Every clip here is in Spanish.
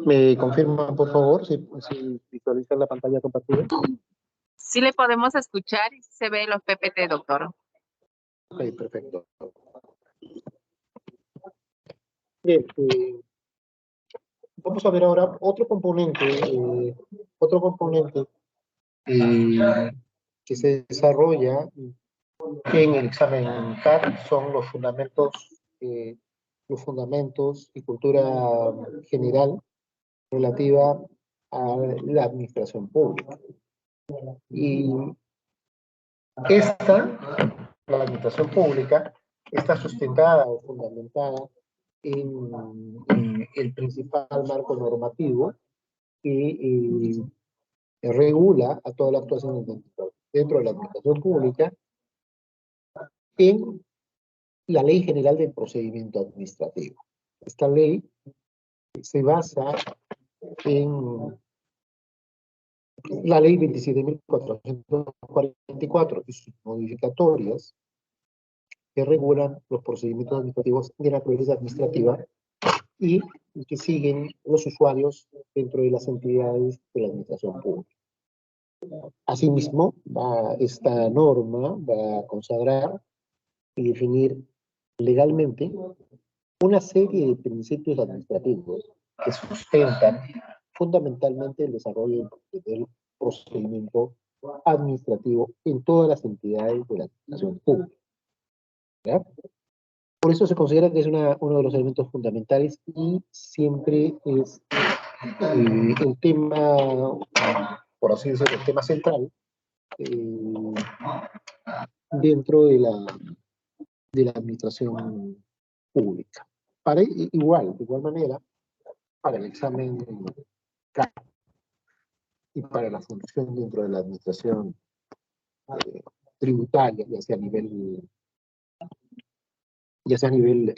¿Me confirman, por favor, si visualizan la pantalla compartida? Sí le podemos escuchar y se ve los PPT, doctor. Ok, perfecto. Bien, vamos a ver ahora otro componente que se desarrolla en el examen CAT, son los fundamentos y cultura general relativa a la administración pública. Y la administración pública, está sustentada o fundamentada en el principal marco normativo que regula a toda la actuación dentro de la administración pública en la Ley General del Procedimiento Administrativo. Esta ley se basa en la Ley 27.444 y sus modificatorias que regulan los procedimientos administrativos de naturaleza administrativa y que siguen los usuarios dentro de las entidades de la administración pública. Asimismo, esta norma va a consagrar y definir legalmente una serie de principios administrativos que sustentan fundamentalmente el desarrollo del procedimiento administrativo en todas las entidades de la administración pública. ¿Ya? Por eso se considera que es uno de los elementos fundamentales y siempre es el tema, por así decirlo, el tema central dentro de la administración pública. De igual manera, para el examen CAT y para la función dentro de la administración tributaria, ya sea a nivel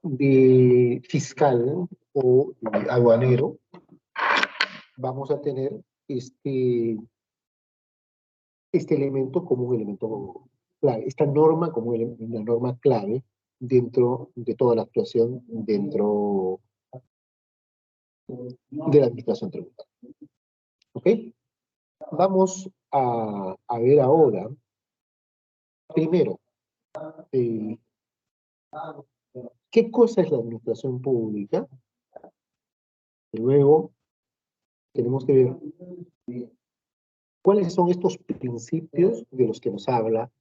de fiscal o aduanero, vamos a tener este elemento como un elemento clave, esta norma como una norma clave dentro de toda la actuación dentro de la administración tributaria. ¿Ok? Vamos a ver ahora, primero, ¿qué cosa es la administración pública? Y luego, tenemos que ver cuáles son estos principios de los que nos habla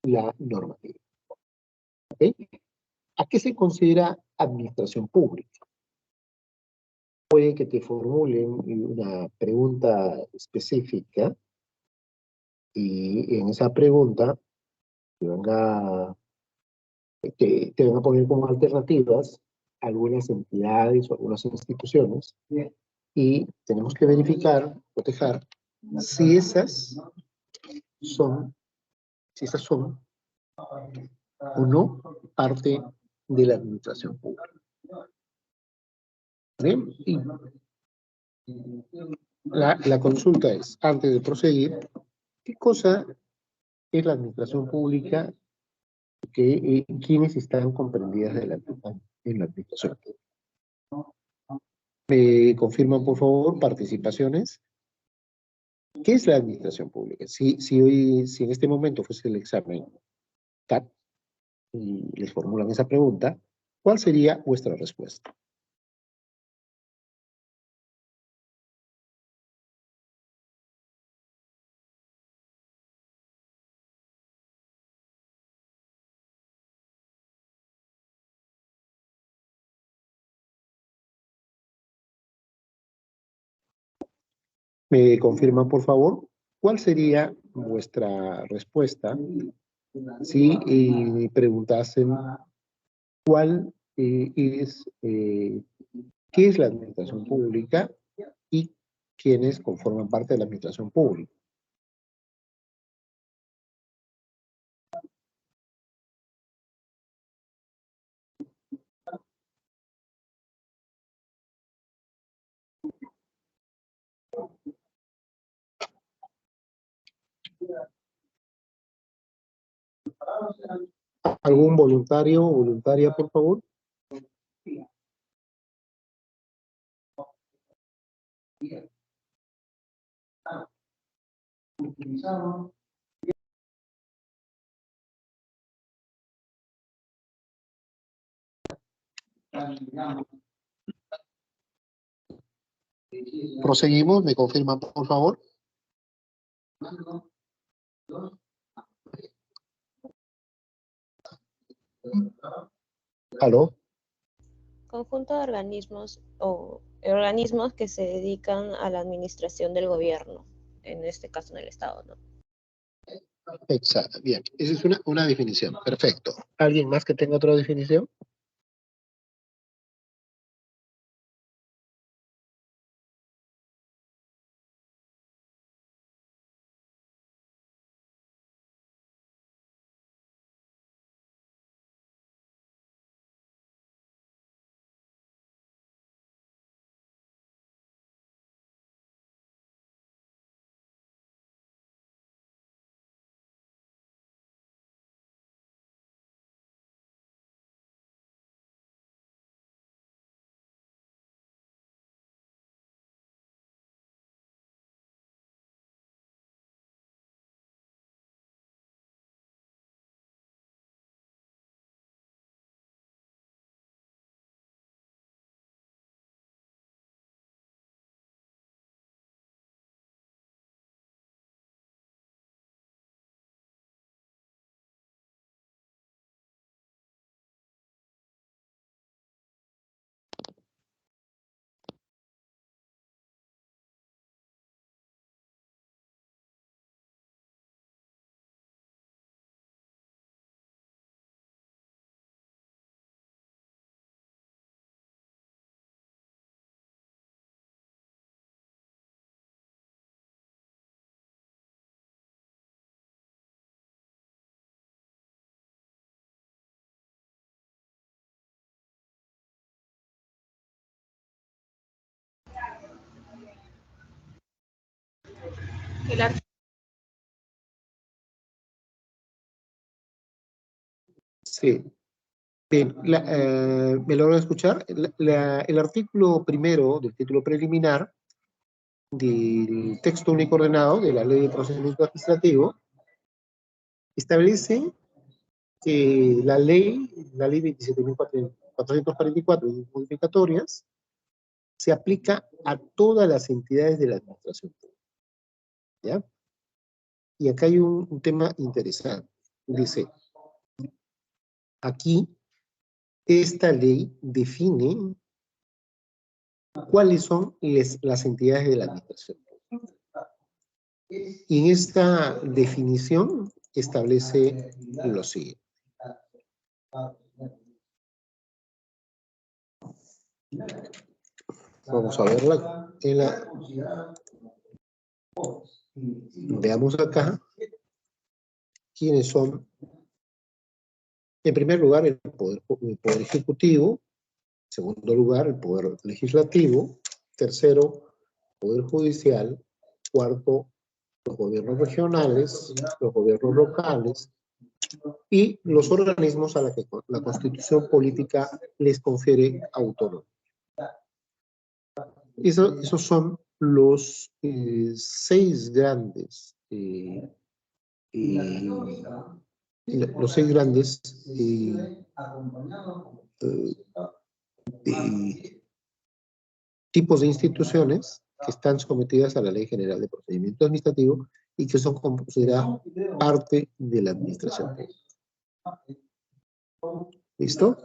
la normativa. ¿Ok? ¿A qué se considera administración pública? Puede que te formulen una pregunta específica y en esa pregunta te van a poner como alternativas algunas entidades o algunas instituciones y tenemos que verificar, cotejar si esas son o no parte de la administración pública. ¿Bien? Y la consulta es, antes de proseguir, ¿qué cosa es la administración pública? ¿Quiénes están comprendidas en la administración pública? ¿Me confirman, por favor, participaciones? ¿Qué es la administración pública? Si en este momento fuese el examen CAT y les formulan esa pregunta, ¿cuál sería vuestra respuesta? ¿Me confirman, por favor, cuál sería vuestra respuesta si preguntasen qué es la administración pública y quiénes conforman parte de la administración pública? ¿Algún voluntario o voluntaria, por favor? Proseguimos, me confirman, por favor. ¿Aló? Conjunto de organismos o organismos que se dedican a la administración del gobierno, en este caso en el Estado, ¿no? Exacto, bien. Esa es una definición. Perfecto. ¿Alguien más que tenga otra definición? El ar- Sí. Bien, ¿me logro escuchar? El artículo primero del título preliminar del texto único ordenado de la Ley de Procedimiento Administrativo establece que la ley 27.444 y modificatorias se aplica a todas las entidades de la administración pública, ¿ya? Y acá hay un tema interesante. Dice, aquí esta ley define cuáles son las entidades de la administración. Y en esta definición establece lo siguiente. Vamos a verla. Veamos acá quiénes son. En primer lugar, el poder ejecutivo. En segundo lugar, el poder legislativo. Tercero, poder judicial. Cuarto, los gobiernos regionales, los gobiernos locales y los organismos a los que la Constitución política les confiere autonomía. Esos son los seis grandes tipos de instituciones que están sometidas a la Ley General de Procedimiento Administrativo y que son consideradas parte de la administración pública. ¿Listo?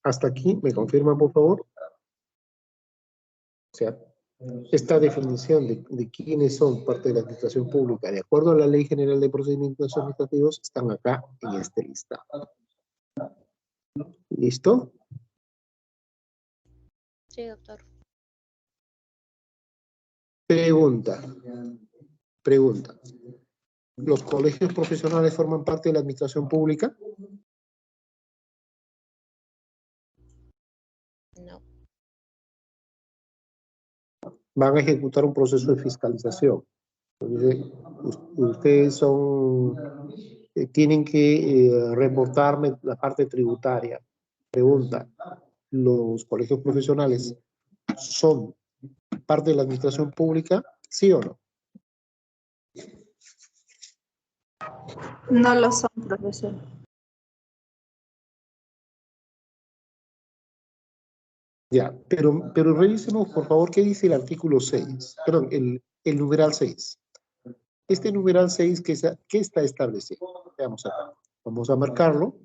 Hasta aquí, ¿me confirman, por favor? O sea, esta definición de quiénes son parte de la administración pública, de acuerdo a la Ley General de Procedimientos Administrativos, están acá en este listado. ¿Listo? Sí, doctor. Pregunta. ¿Los colegios profesionales forman parte de la administración pública? No. Van a ejecutar un proceso de fiscalización. Entonces, ustedes son tienen que reportarme la parte tributaria. Pregunta, ¿los colegios profesionales son parte de la administración pública? ¿Sí o no? No lo son, profesor. Ya, pero revisemos, por favor, qué dice el artículo 6. Perdón, el numeral 6. Este numeral 6, ¿qué está establecido? Veamos acá. Vamos a marcarlo.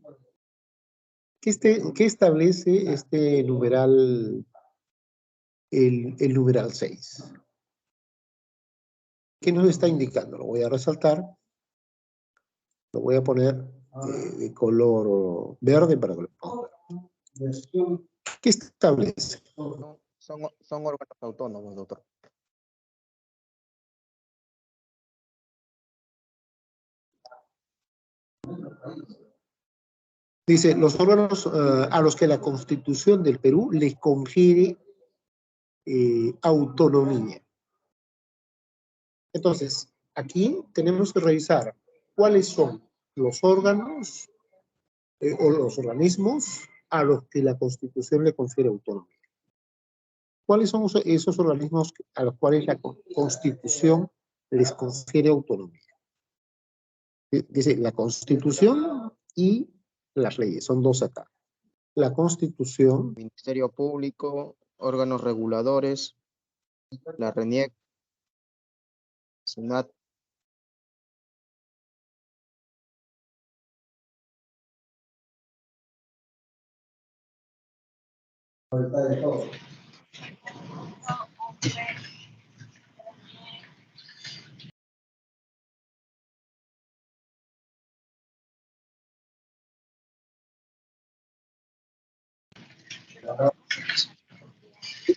¿Qué establece este numeral, el numeral 6? ¿Qué nos está indicando? Lo voy a resaltar. Lo voy a poner de color verde para que lo puedan ver. ¿Qué establece? Son órganos autónomos, doctor. Dice, los órganos a los que la Constitución del Perú les confiere autonomía. Entonces, aquí tenemos que revisar cuáles son los órganos o los organismos a los que la Constitución le confiere autonomía. ¿Cuáles son esos organismos a los cuales la Constitución les confiere autonomía? Dice la Constitución y las leyes, son dos acá. La Constitución, Ministerio Público, órganos reguladores, la RENIEC, SUNAT.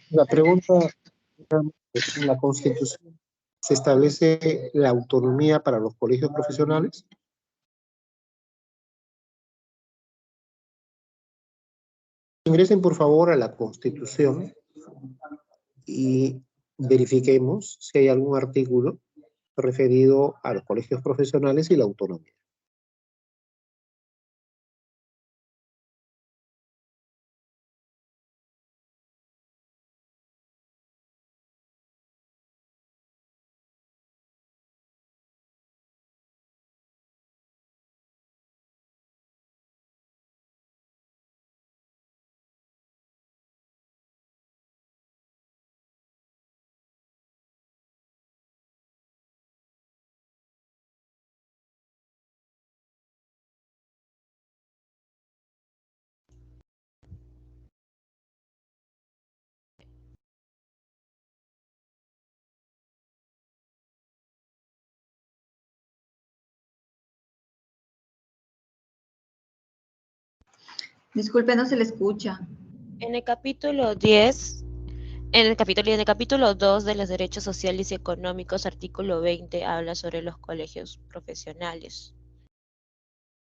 la pregunta, en la Constitución, ¿se establece la autonomía para los colegios profesionales? Ingresen por favor a la Constitución y verifiquemos si hay algún artículo referido a los colegios profesionales y la autonomía. Disculpe, no se le escucha. En el capítulo 10, en el capítulo 2 de los derechos sociales y económicos, artículo 20, habla sobre los colegios profesionales.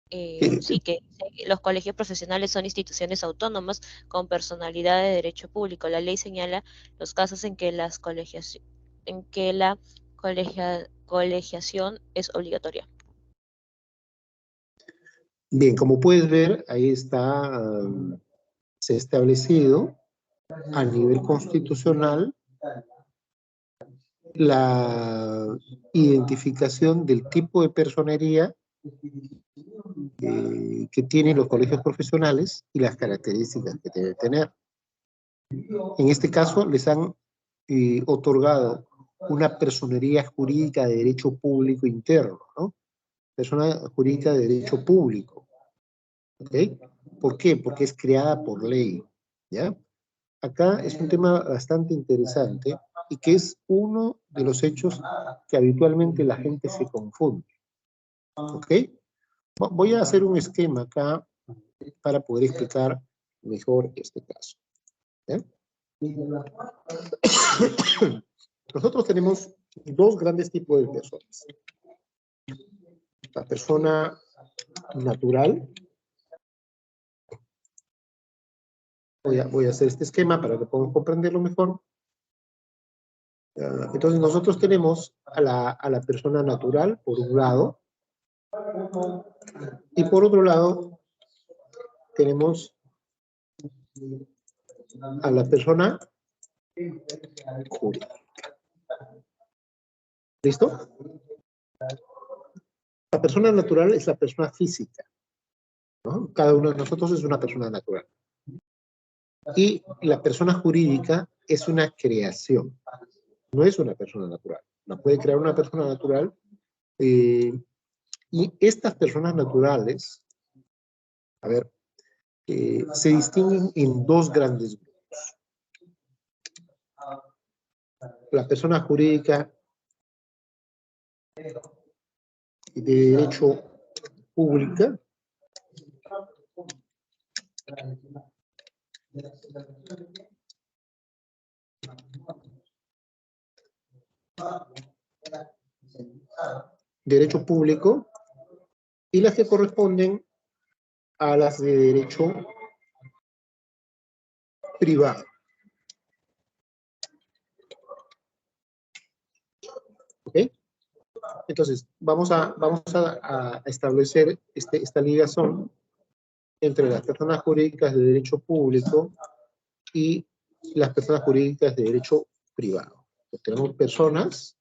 Sí, que los colegios profesionales son instituciones autónomas con personalidad de derecho público. La ley señala los casos en que la colegiación es obligatoria. Bien, como puedes ver, ahí está, se ha establecido a nivel constitucional la identificación del tipo de personería que tienen los colegios profesionales y las características que deben tener. En este caso, les han otorgado una personería jurídica de derecho público interno, ¿no? Persona jurídica de derecho público. ¿Ok? ¿Por qué? Porque es creada por ley, ¿ya? Acá es un tema bastante interesante y que es uno de los hechos que habitualmente la gente se confunde. ¿Ok? Voy a hacer un esquema acá para poder explicar mejor este caso. ¿Ya? Nosotros tenemos dos grandes tipos de personas. La persona natural. Voy a hacer este esquema para que podamos comprenderlo mejor. Entonces nosotros tenemos a la persona natural, por un lado, Y por otro lado, tenemos a la persona jurídica. ¿Listo? La persona natural es la persona física, ¿no? Cada uno de nosotros es una persona natural. Y la persona jurídica es una creación, no es una persona natural. La puede crear una persona natural. Y estas personas naturales, a ver, se distinguen en dos grandes grupos. La persona jurídica de derecho pública derecho público y las que corresponden a las de derecho privado. ¿Ok? Entonces, vamos a establecer esta ligación entre las personas jurídicas de derecho público y las personas jurídicas de derecho privado. Pues tenemos personas,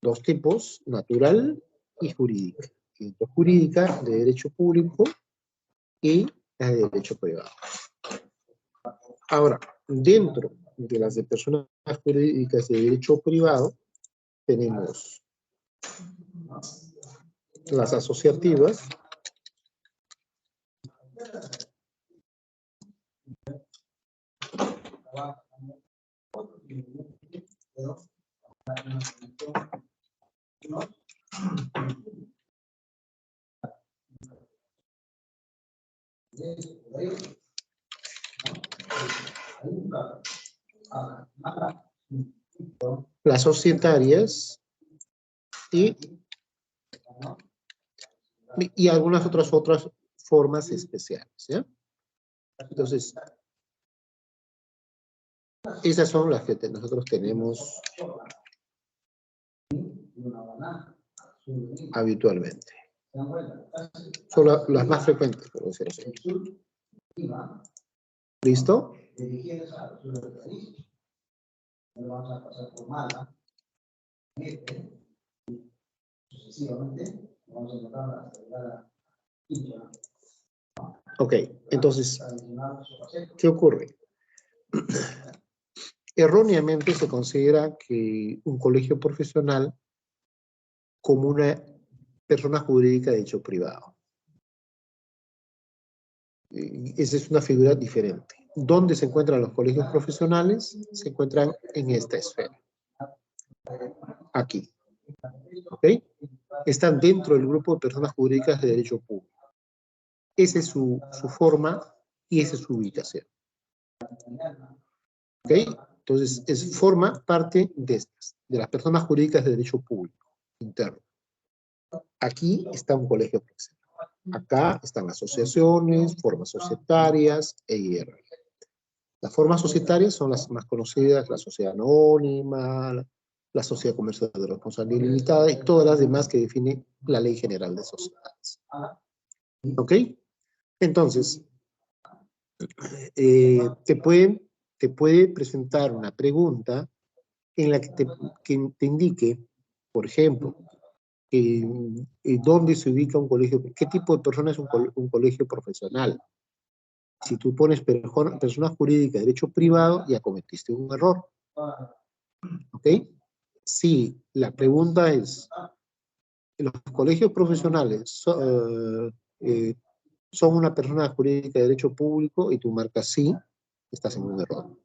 dos tipos, natural y jurídica. Jurídica de derecho público y la de derecho privado. Ahora, dentro de las de personas jurídicas de derecho privado, tenemos las asociativas, las societarias y algunas otras formas especiales, ¿ya? Entonces, esas son las que nosotros tenemos habitualmente. Son las más frecuentes, por decirlo así. ¿Listo? Ok, entonces, ¿qué ocurre? Erróneamente se considera que un colegio profesional como una persona jurídica de hecho privado. Esa es una figura diferente. ¿Dónde se encuentran los colegios profesionales? Se encuentran en esta esfera. Aquí. ¿Ok? Están dentro del grupo de personas jurídicas de derecho público. Esa es su forma y esa es su ubicación. ¿Ok? Entonces, forma parte de estas, de las personas jurídicas de derecho público interno. Aquí está un colegio profesional. Acá están asociaciones, formas societarias e IR. Las formas societarias son las más conocidas, la sociedad anónima, la sociedad comercial de responsabilidad limitada y todas las demás que define la Ley General de Sociedades. ¿Ok? Entonces, te puede presentar una pregunta en la que te indique, por ejemplo, dónde se ubica un colegio, qué tipo de persona es un colegio profesional. Si tú pones persona jurídica de derecho privado, ya cometiste un error. ¿Ok? Si la pregunta es, ¿los colegios profesionales son una persona jurídica de derecho público? Y tú marcas sí, estás en un error.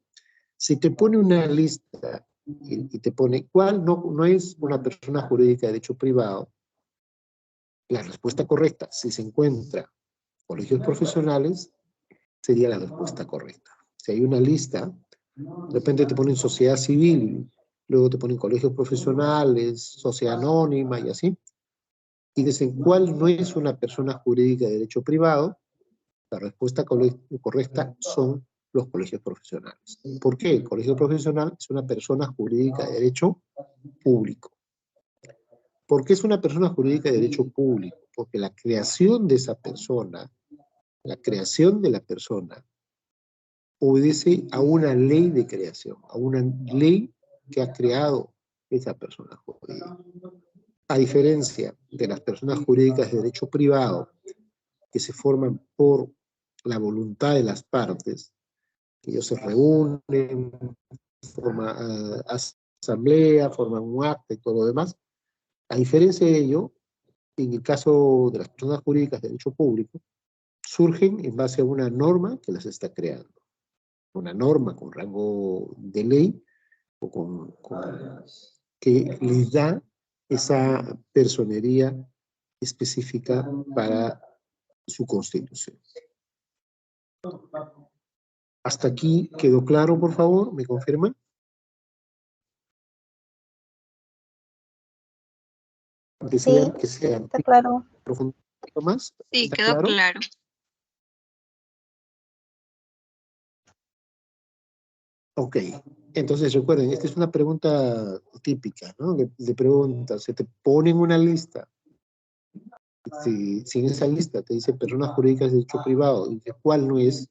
Si te pone una lista y te pone, ¿cuál no es una persona jurídica de derecho privado? La respuesta correcta, si se encuentra colegios profesionales, sería la respuesta correcta. Si hay una lista, de repente te ponen sociedad civil, luego te ponen colegios profesionales, sociedad anónima y así, y dicen cuál no es una persona jurídica de derecho privado, la respuesta correcta son los colegios profesionales. ¿Por qué? El colegio profesional es una persona jurídica de derecho público. ¿Por qué es una persona jurídica de derecho público? Porque la creación de esa persona, la creación de la persona, obedece a una ley de creación, a una ley que ha creado esa persona jurídica. A diferencia de las personas jurídicas de derecho privado, que se forman por la voluntad de las partes, que ellos se reúnen, forman asamblea, forman un acta y todo lo demás. A diferencia de ello, en el caso de las personas jurídicas de derecho público, surgen en base a una norma que las está creando. Una norma con rango de ley o que les da esa personería específica para su constitución. ¿Hasta aquí quedó claro, por favor? ¿Me confirman? Desean que sea Está claro. profundo más. Sí, ¿Está quedó claro. Ok, entonces recuerden, esta es una pregunta típica, ¿no? De preguntas, se te ponen una lista. Si en esa lista te dice personas jurídicas de derecho privado y de cuál no es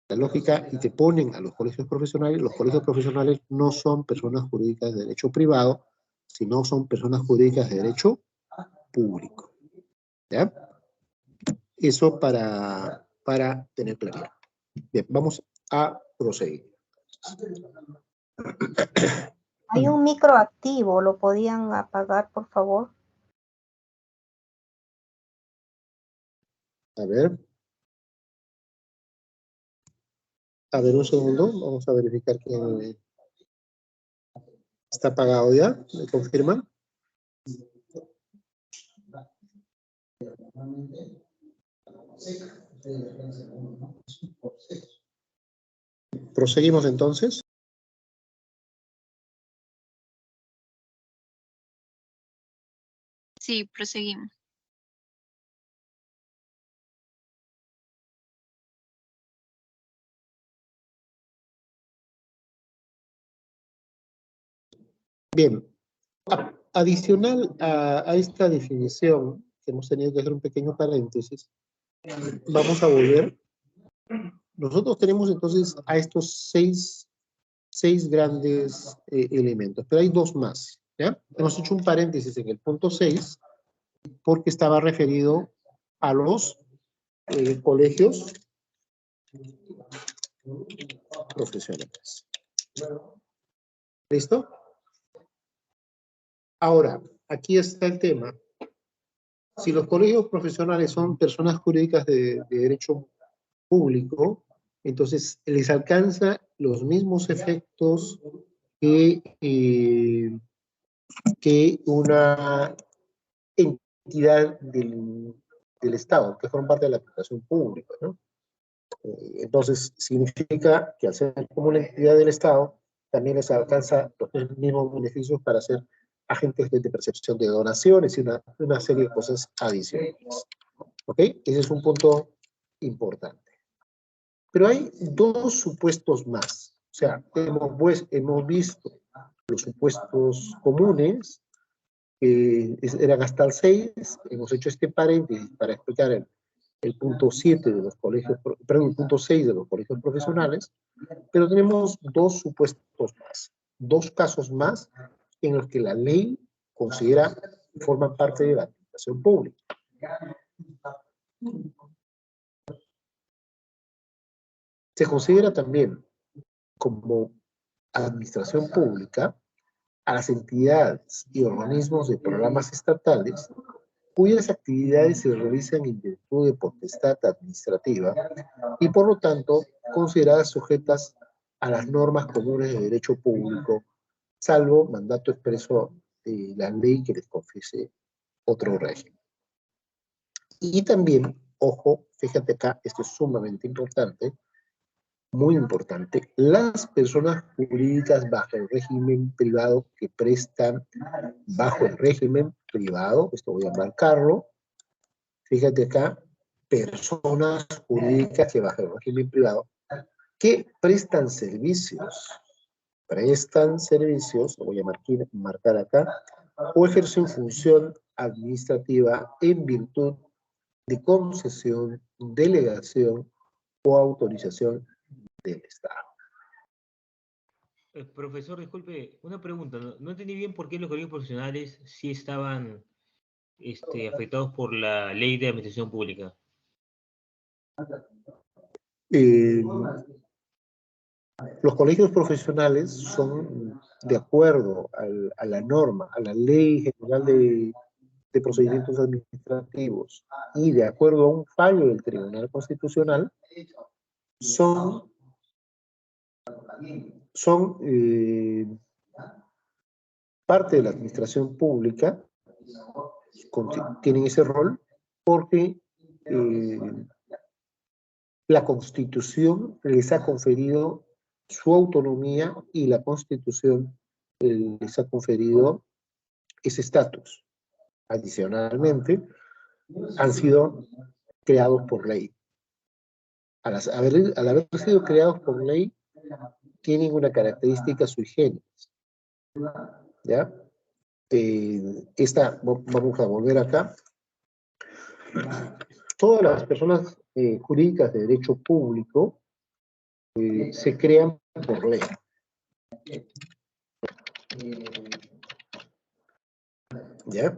la lógica, y te ponen a los colegios profesionales no son personas jurídicas de derecho privado, sino son personas jurídicas de derecho público. ¿Ya? Eso para tener claridad. Bien, vamos a proseguir. Hay un micro activo, ¿lo podían apagar, por favor? A ver, un segundo, vamos a verificar que está apagado ya, ¿me confirman? Proseguimos entonces. Sí, proseguimos. Bien, adicional a esta definición, que hemos tenido que hacer un pequeño paréntesis, vamos a volver. Nosotros tenemos entonces a estos seis grandes elementos, pero hay dos más, ¿ya? Hemos hecho un paréntesis en el punto 6 porque estaba referido a los colegios profesionales. ¿Listo? Ahora, aquí está el tema. Si los colegios profesionales son personas jurídicas de derecho público, entonces les alcanza los mismos efectos que una entidad del Estado, que forma parte de la administración pública, ¿no? Entonces, significa que al ser como una entidad del Estado, también les alcanza los mismos beneficios para ser agentes de percepción de donaciones y una serie de cosas adicionales. ¿Ok? Ese es un punto importante. Pero hay dos supuestos más. O sea, hemos visto los supuestos comunes, eran hasta el 6, hemos hecho este paréntesis para explicar el punto 7 de los colegios, perdón, el punto 6 de los colegios profesionales, pero tenemos dos supuestos más, dos casos más en los que la ley considera que forman parte de la administración pública. Se considera también como administración pública a las entidades y organismos de programas estatales cuyas actividades se realizan en virtud de potestad administrativa y por lo tanto consideradas sujetas a las normas comunes de derecho público, salvo mandato expreso de la ley que les confiese otro régimen. Y también, ojo, fíjate acá, esto es sumamente importante, muy importante, las personas jurídicas bajo el régimen privado que prestan bajo el régimen privado, esto voy a marcarlo, fíjate acá, personas jurídicas que bajo el régimen privado que prestan servicios, lo voy a marcar acá, o ejercen función administrativa en virtud de concesión, delegación o autorización del Estado. Profesor, disculpe, una pregunta. No entendí bien por qué los colegios profesionales sí estaban afectados por la ley de administración pública. Los colegios profesionales son de acuerdo a la norma, a la Ley General de Procedimientos Administrativos y de acuerdo a un fallo del Tribunal Constitucional, son parte de la administración pública, tienen ese rol porque la Constitución les ha conferido su autonomía y la Constitución les ha conferido ese estatus. Adicionalmente, han sido creados por ley. Al haber sido creados por ley, tienen una característica sui generis. ¿Ya? Vamos a volver acá. Todas las personas jurídicas de derecho público se crean por ley. ¿Ya?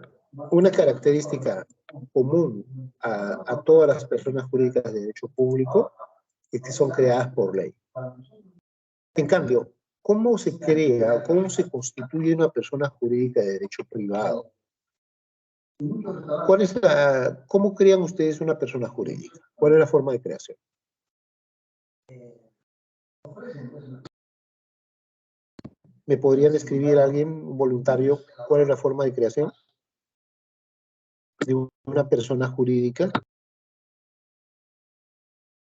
Una característica común a todas las personas jurídicas de derecho público es que son creadas por ley. En cambio, ¿cómo se crea, cómo se constituye una persona jurídica de derecho privado? ¿Cómo crean ustedes una persona jurídica? ¿Cuál es la forma de creación? ¿Me podrían describir a alguien voluntario cuál es la forma de creación de una persona jurídica?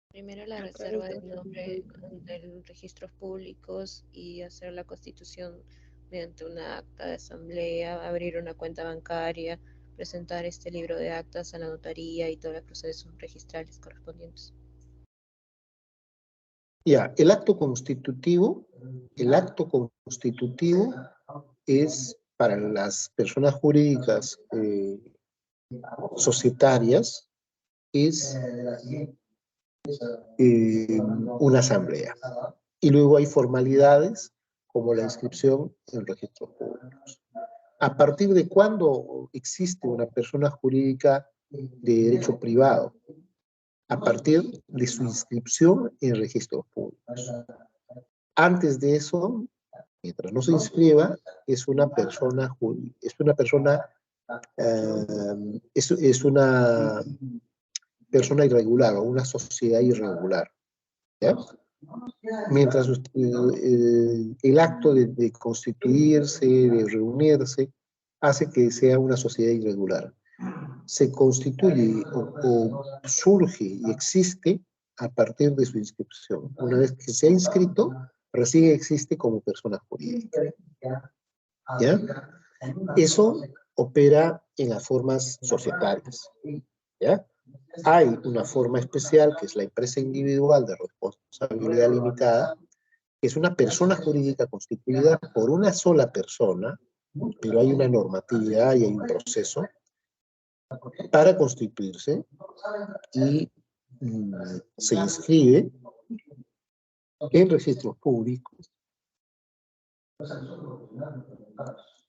Primero la reserva del nombre de los registros públicos y hacer la constitución mediante una acta de asamblea, abrir una cuenta bancaria, presentar este libro de actas a la notaría y todos los procesos registrales correspondientes. Ya, el acto constitutivo es para las personas jurídicas societarias, es una asamblea. Y luego hay formalidades como la inscripción en registros públicos. ¿A partir de cuándo existe una persona jurídica de derecho privado? A partir de su inscripción en registros públicos. Antes de eso, mientras no se inscriba, es una persona irregular o una sociedad irregular. ¿Ya? Mientras el acto de constituirse, de reunirse, hace que sea una sociedad irregular. Se constituye o surge y existe a partir de su inscripción. Una vez que se ha inscrito, recién existe como persona jurídica. ¿Ya? Eso opera en las formas societarias. ¿Ya? Hay una forma especial que es la empresa individual de responsabilidad limitada, que es una persona jurídica constituida por una sola persona, pero hay una normatividad y hay un proceso para constituirse y se inscribe en registros públicos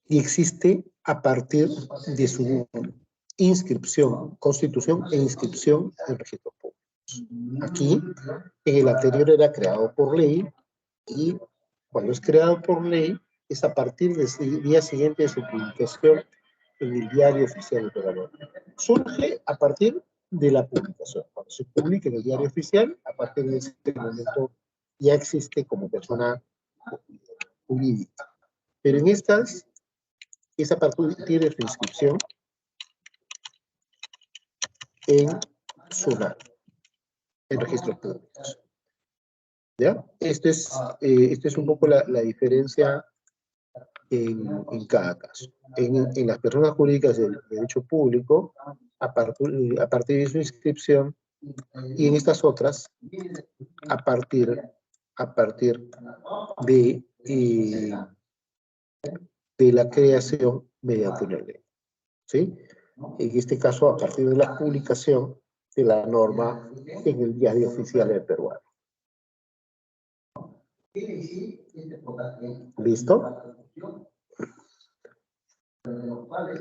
y existe a partir de su inscripción, constitución e inscripción en registros públicos. Aquí, en el anterior era creado por ley y cuando es creado por ley es a partir del día siguiente de su publicación en el Diario Oficial de la Norma. Surge a partir de la publicación. Cuando se publica en el Diario Oficial, a partir de ese momento ya existe como persona jurídica. Pero en estas, es a partir de su inscripción en SUNAT, en registros públicos. ¿Ya? Esto es un poco la diferencia en cada caso. En las personas jurídicas de derecho público, a partir de su inscripción, y en estas otras, a partir de de la creación mediante una ley. ¿Sí? En este caso, a partir de la publicación de la norma en el diario oficial del Perú. ¿Listo?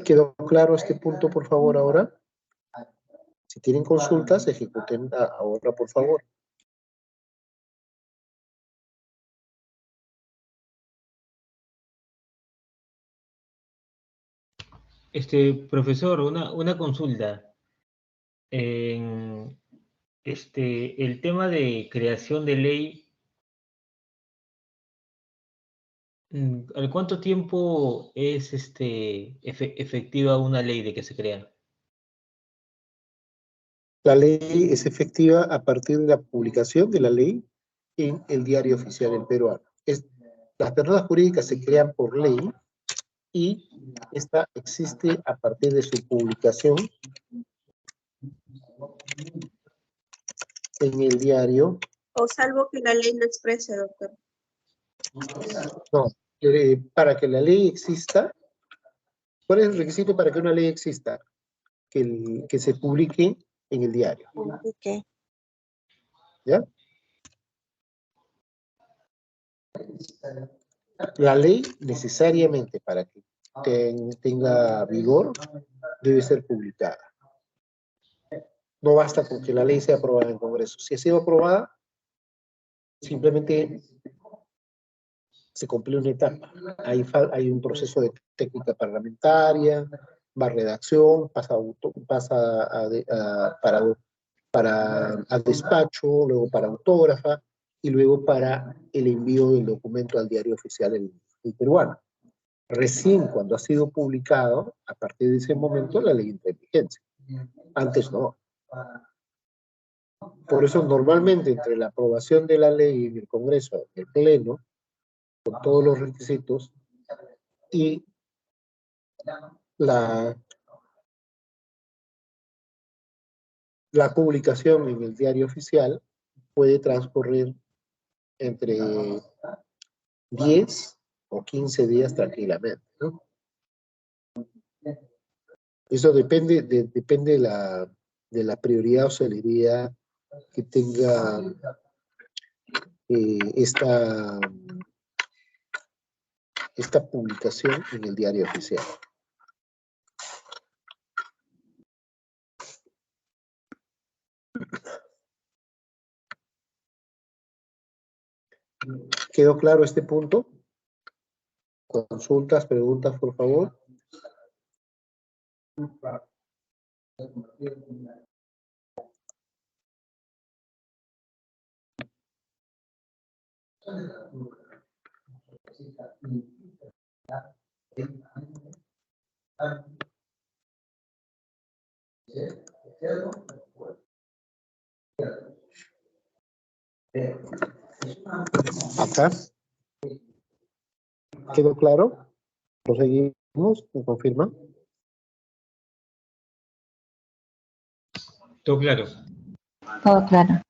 ¿Quedó claro este punto, por favor, ahora? Si tienen consultas, ejecuten ahora, por favor. Profesor, una consulta. En el tema de creación de ley, ¿al cuánto tiempo es efectiva una ley de que se crea? La ley es efectiva a partir de la publicación de la ley en el diario oficial del peruano. Las personas jurídicas se crean por ley y esta existe a partir de su publicación en el diario. O salvo que la ley lo exprese, doctor. No, para que la ley exista, ¿cuál es el requisito para que una ley exista? Que se publique en el diario. Ok. ¿Ya? La ley necesariamente para que tenga vigor debe ser publicada. No basta con que la ley sea aprobada en el Congreso. Si ha sido aprobada, simplemente se cumple una etapa. Hay un proceso de técnica parlamentaria, va a redacción, pasa a despacho, luego para autógrafa y luego para el envío del documento al diario oficial del peruano. Recién cuando ha sido publicado, a partir de ese momento, la ley entra en vigencia. Antes no. Por eso normalmente entre la aprobación de la ley en el Congreso, en el Pleno, con todos los requisitos, y la publicación en el diario oficial puede transcurrir entre 10 o 15 días tranquilamente, ¿no? Eso depende de la prioridad o celeridad que tenga esta publicación en el diario oficial. ¿Quedó claro este punto? Consultas, preguntas, por favor. Acá. ¿Quedó claro? Proseguimos, ¿me confirma? Todo claro. Todo claro.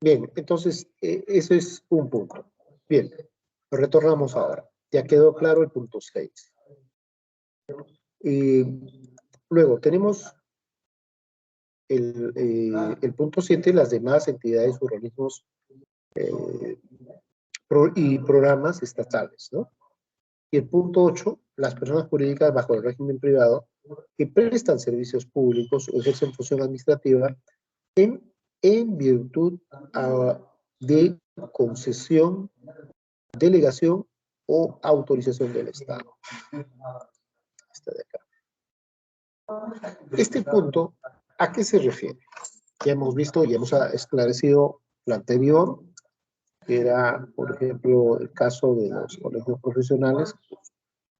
Bien, entonces, eso es un punto. Bien, retornamos ahora. Ya quedó claro el punto 6. Luego, tenemos el punto 7, las demás entidades, organismos y programas estatales, ¿no? Y el punto 8, las personas jurídicas bajo el régimen privado que prestan servicios públicos o ejercen función administrativa en virtud de concesión, delegación o autorización del Estado. Esta de acá. Este punto, ¿a qué se refiere? Ya hemos visto, ya hemos esclarecido lo anterior, que era, por ejemplo, el caso de los colegios profesionales,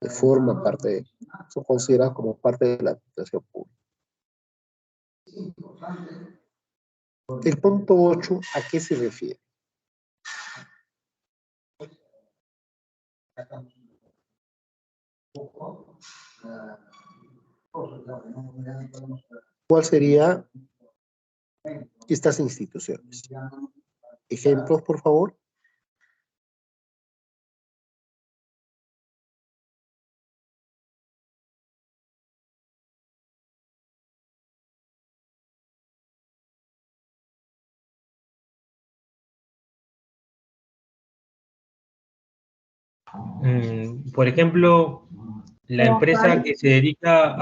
que forman parte, son considerados como parte de la administración pública. El punto 8, ¿a qué se refiere? ¿Cuál sería estas instituciones. Ejemplos, por favor. Por ejemplo, la empresa que se dedica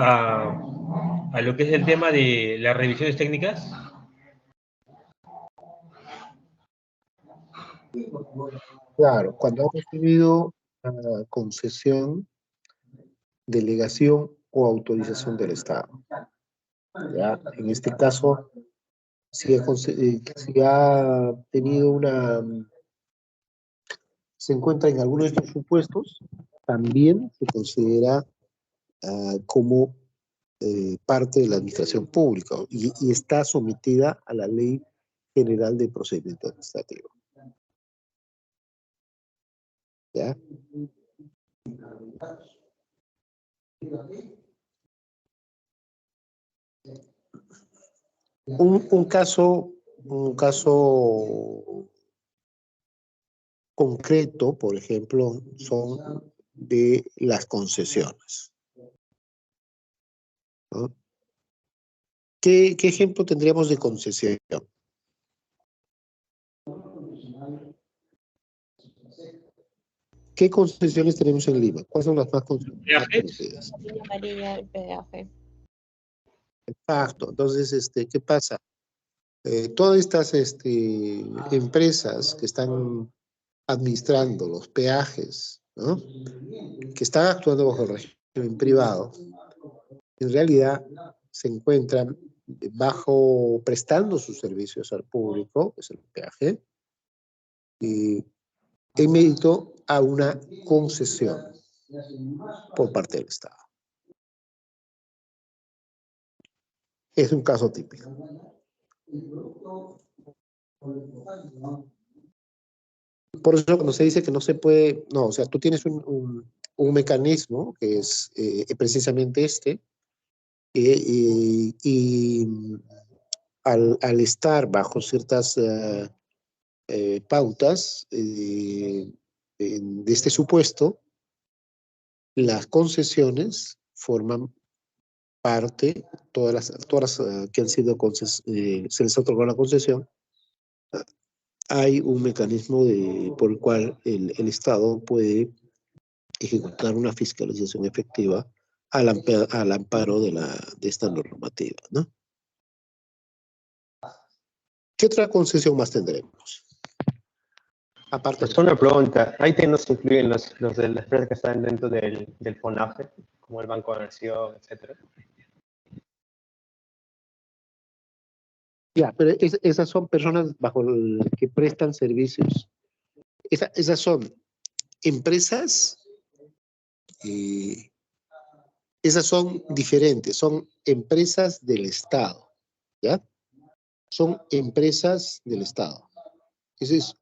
a lo que es el tema de las revisiones técnicas. Claro, cuando ha recibido concesión, delegación o autorización del Estado. ¿Ya? En este caso, si ha tenido se encuentra en alguno de estos supuestos, también se considera como parte de la administración pública y está sometida a la Ley General de Procedimiento Administrativo. ¿Ya? Un caso concreto, por ejemplo, son de las concesiones, ¿no? ¿Qué ejemplo tendríamos de concesión? ¿Qué concesiones tenemos en Lima? ¿Cuáles son las más conocidas? Línea amarilla, el peaje. Exacto. Entonces, ¿qué pasa? Todas estas empresas que están administrando los peajes, ¿no? Que están actuando bajo el régimen privado, en realidad se encuentran prestando sus servicios al público, que es el peaje, y en mérito a una concesión por parte del Estado. Es un caso típico. Por eso cuando se dice que no se puede, no, o sea, tú tienes un mecanismo que es precisamente y al estar bajo ciertas pautas de este supuesto, las concesiones forman parte, todas las que han sido se les otorgó la concesión, hay un mecanismo por el cual el Estado puede ejecutar una fiscalización efectiva al amparo de esta normativa, ¿no? ¿Qué otra concesión más tendremos? Aparte Es una pregunta. Ahí no se incluyen los de las empresas que están dentro del FONAFE, como el Banco de Nación, etcétera. Ya, pero esas son personas que prestan servicios. Esas son empresas, esas son diferentes, son empresas del Estado, ¿ya? Son empresas del Estado. Ese es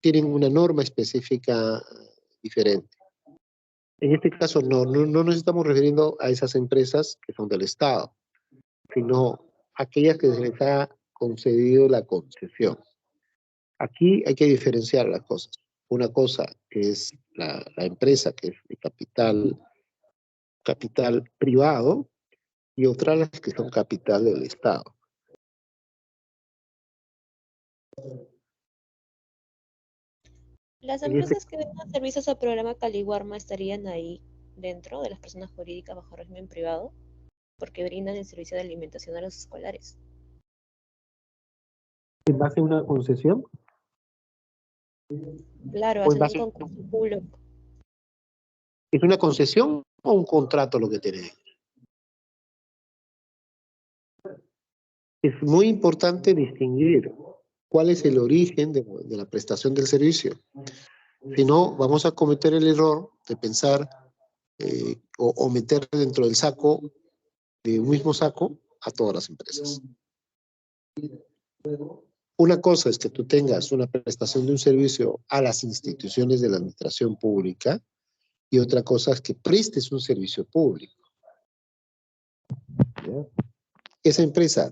tienen una norma específica diferente. En este caso no nos estamos refiriendo a esas empresas que son del Estado, sino aquellas que se les ha concedido la concesión. Aquí hay que diferenciar las cosas. Una cosa es la empresa, que es de capital privado, y otra las que son capital del Estado. Las empresas que vendan servicios al programa Caliwarma estarían ahí dentro de las personas jurídicas bajo régimen privado, porque brindan el servicio de alimentación a los escolares. ¿En base a una concesión? Claro, ¿O en hacen base un concurso público. ¿Es una concesión o un contrato lo que tiene? Es muy importante distinguir cuál es el origen de la prestación del servicio. Si no, vamos a cometer el error de pensar o meter dentro del saco, de un mismo saco, a todas las empresas. Una cosa es que tú tengas una prestación de un servicio a las instituciones de la administración pública y otra cosa es que prestes un servicio público. ¿Ya? Esa empresa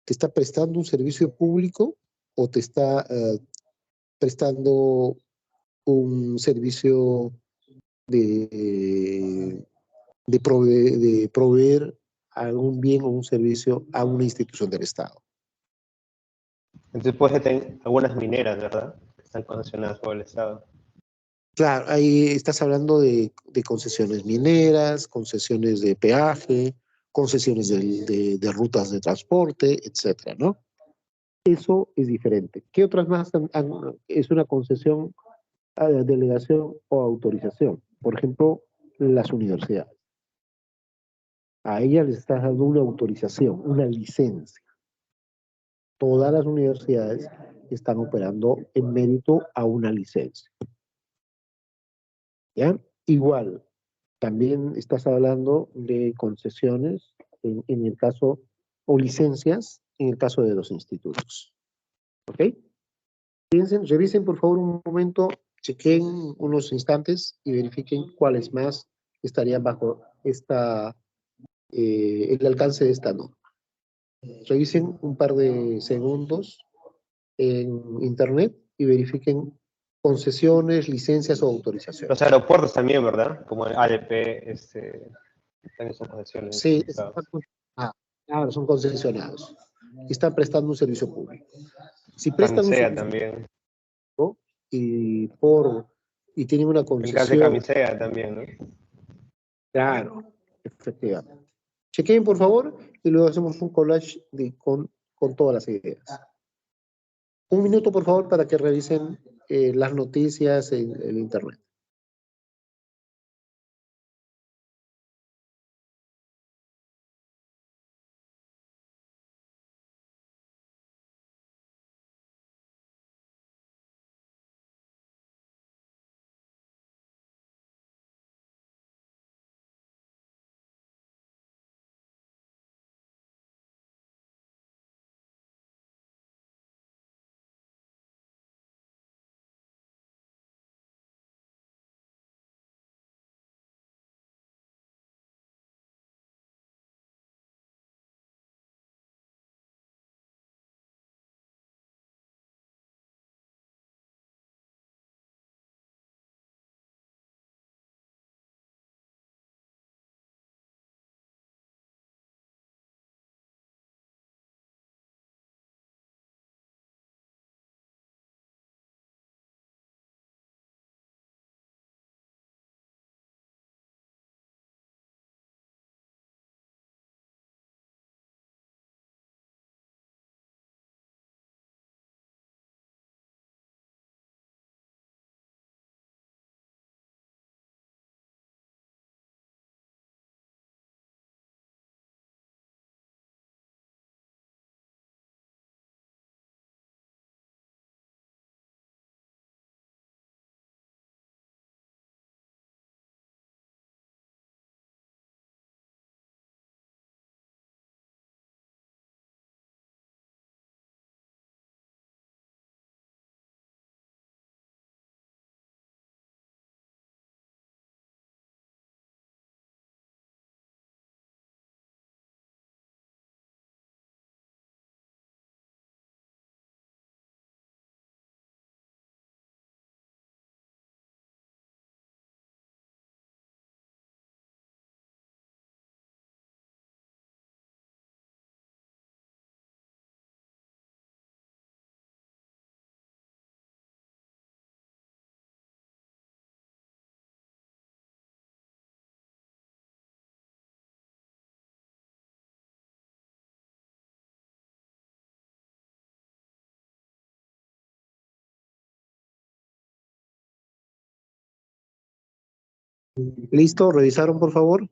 ¿Te está prestando un servicio público o te está prestando un servicio de, de proveer algún bien o un servicio a una institución del Estado? Entonces puede tener algunas mineras, ¿verdad? Que están concesionadas por el Estado. Claro, ahí estás hablando de concesiones mineras, concesiones de peaje, concesiones de rutas de transporte, etcétera, ¿no? Eso es diferente. ¿Qué otras más es una concesión, delegación o autorización? Por ejemplo, las universidades. A ellas les estás dando una autorización, una licencia. Todas las universidades están operando en mérito a una licencia. ¿Ya? Igual, también estás hablando de concesiones en el caso, o licencias en el caso de los institutos. ¿Ok? Piensen, revisen por favor un momento, chequen unos instantes y verifiquen cuáles más estarían bajo el alcance de esta norma. Revisen un par de segundos en internet y verifiquen concesiones, licencias o autorizaciones. Los aeropuertos también, ¿verdad? Como el ADP, también son concesiones. Sí, Estados. claro, son concesionados. Están prestando un servicio público. Si prestan un Camisea servicio también. público y tienen una El caso de concesión, Camisea también, ¿no? claro, efectivamente. Chequen, por favor, y luego hacemos un collage con todas las ideas. Un minuto, por favor, para que revisen las noticias en internet. ¿Listo? ¿Revisaron, por favor?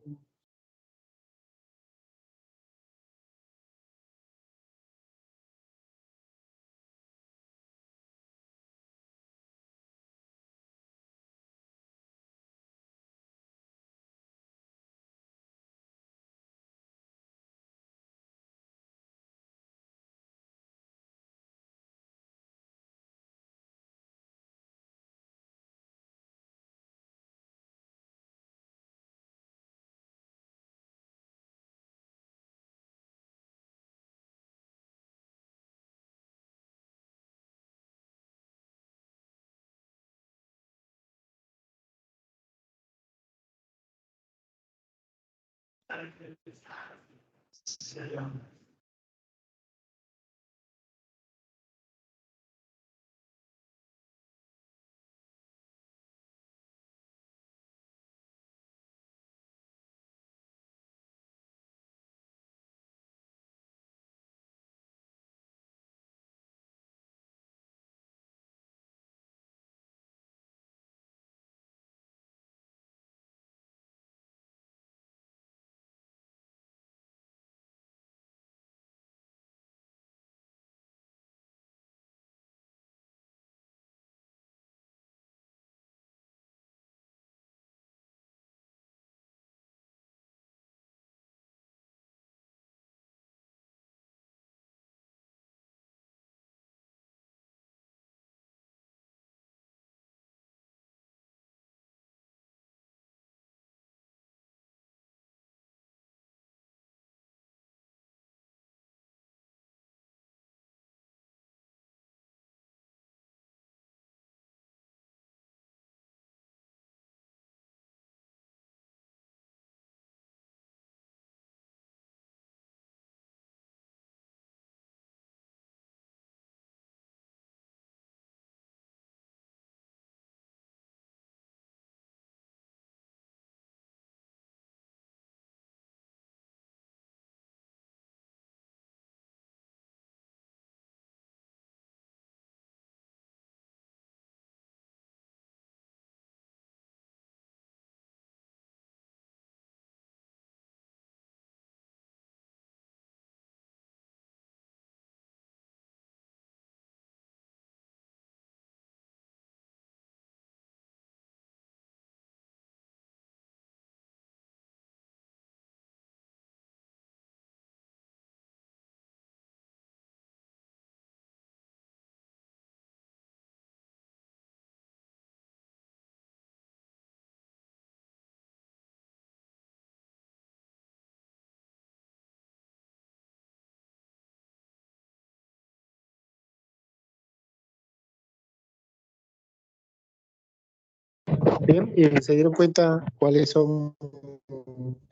Bien, ¿se dieron cuenta cuáles son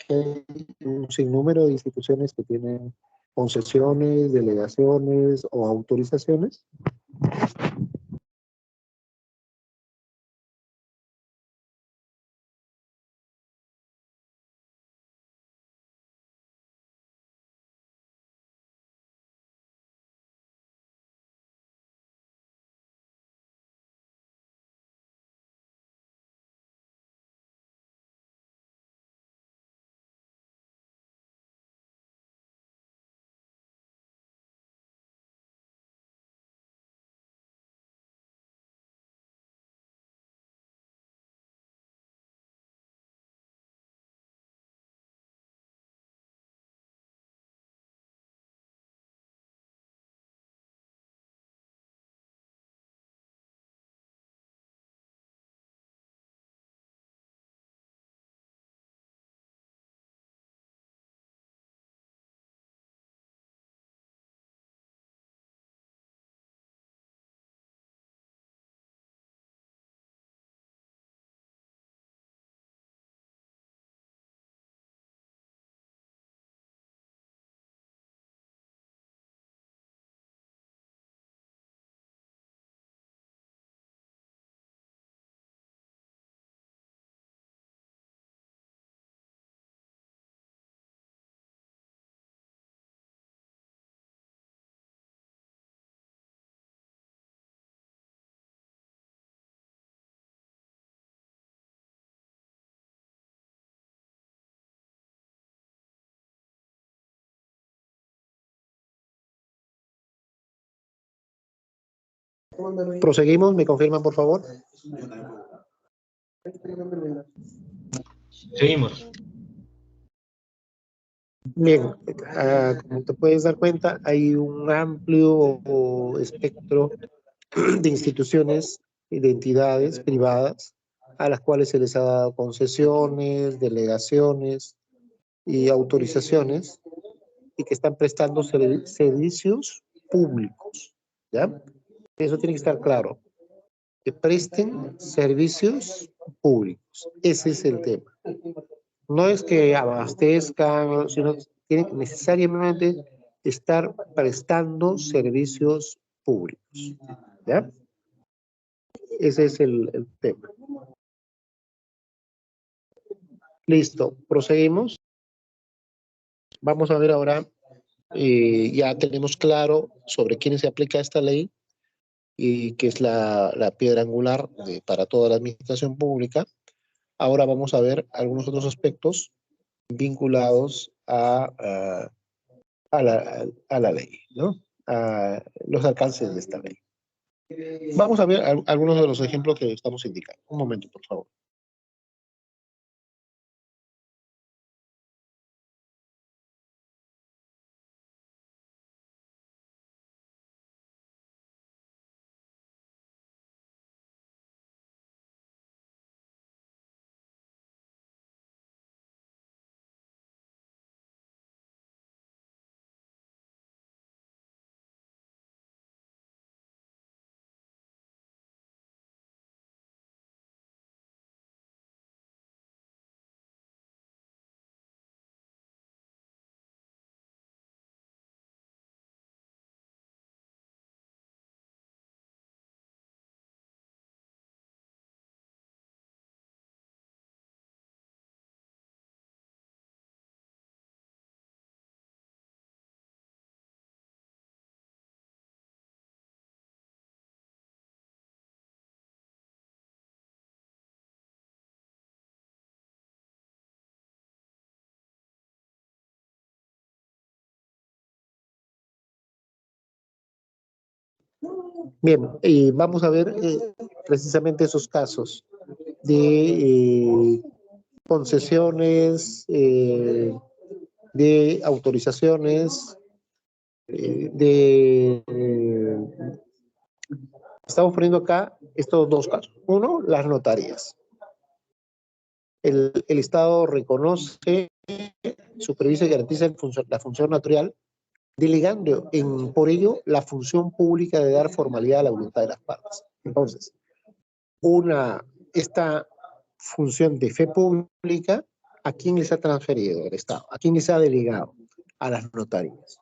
que hay un sinnúmero de instituciones que tienen concesiones, delegaciones o autorizaciones? Proseguimos, ¿me confirman, por favor? Seguimos. Bien, como te puedes dar cuenta, hay un amplio espectro de instituciones y de entidades privadas a las cuales se les ha dado concesiones, delegaciones y autorizaciones y que están prestando servicios públicos, ¿ya? Eso tiene que estar claro, que presten servicios públicos. Ese es el tema. No es que abastezcan, sino que tienen que necesariamente estar prestando servicios públicos. ¿Ya? Ese es el tema. Listo, proseguimos. Vamos a ver ahora, ya tenemos claro sobre quiénes se aplica esta ley y que es la piedra angular para toda la administración pública. Ahora vamos a ver algunos otros aspectos vinculados a la ley, ¿no? A los alcances de esta ley. Vamos a ver algunos de los ejemplos que estamos indicando. Un momento, por favor. Bien, vamos a ver precisamente esos casos de concesiones, de autorizaciones, estamos poniendo acá estos dos casos. Uno, las notarías. El Estado reconoce, supervisa y garantiza la función notarial, delegando por ello la función pública de dar formalidad a la voluntad de las partes. Entonces, esta función de fe pública, ¿a quién les ha transferido el Estado? ¿A quién les ha delegado? A las notarías.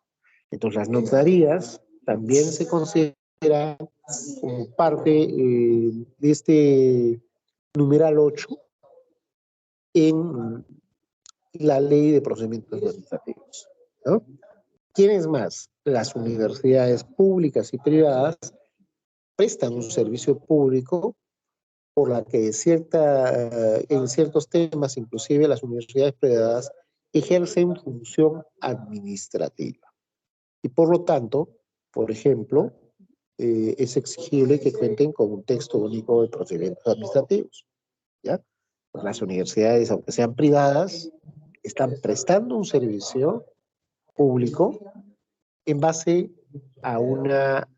Entonces, las notarías también se consideran como parte de este numeral 8 en la ley de procedimientos administrativos, ¿no? ¿Quiénes más? Las universidades públicas y privadas prestan un servicio público por la que en ciertos temas, inclusive las universidades privadas, ejercen función administrativa. Y por lo tanto, por ejemplo, es exigible que cuenten con un texto único de procedimientos administrativos. ¿Ya? Pues las universidades, aunque sean privadas, están prestando un servicio público en base a una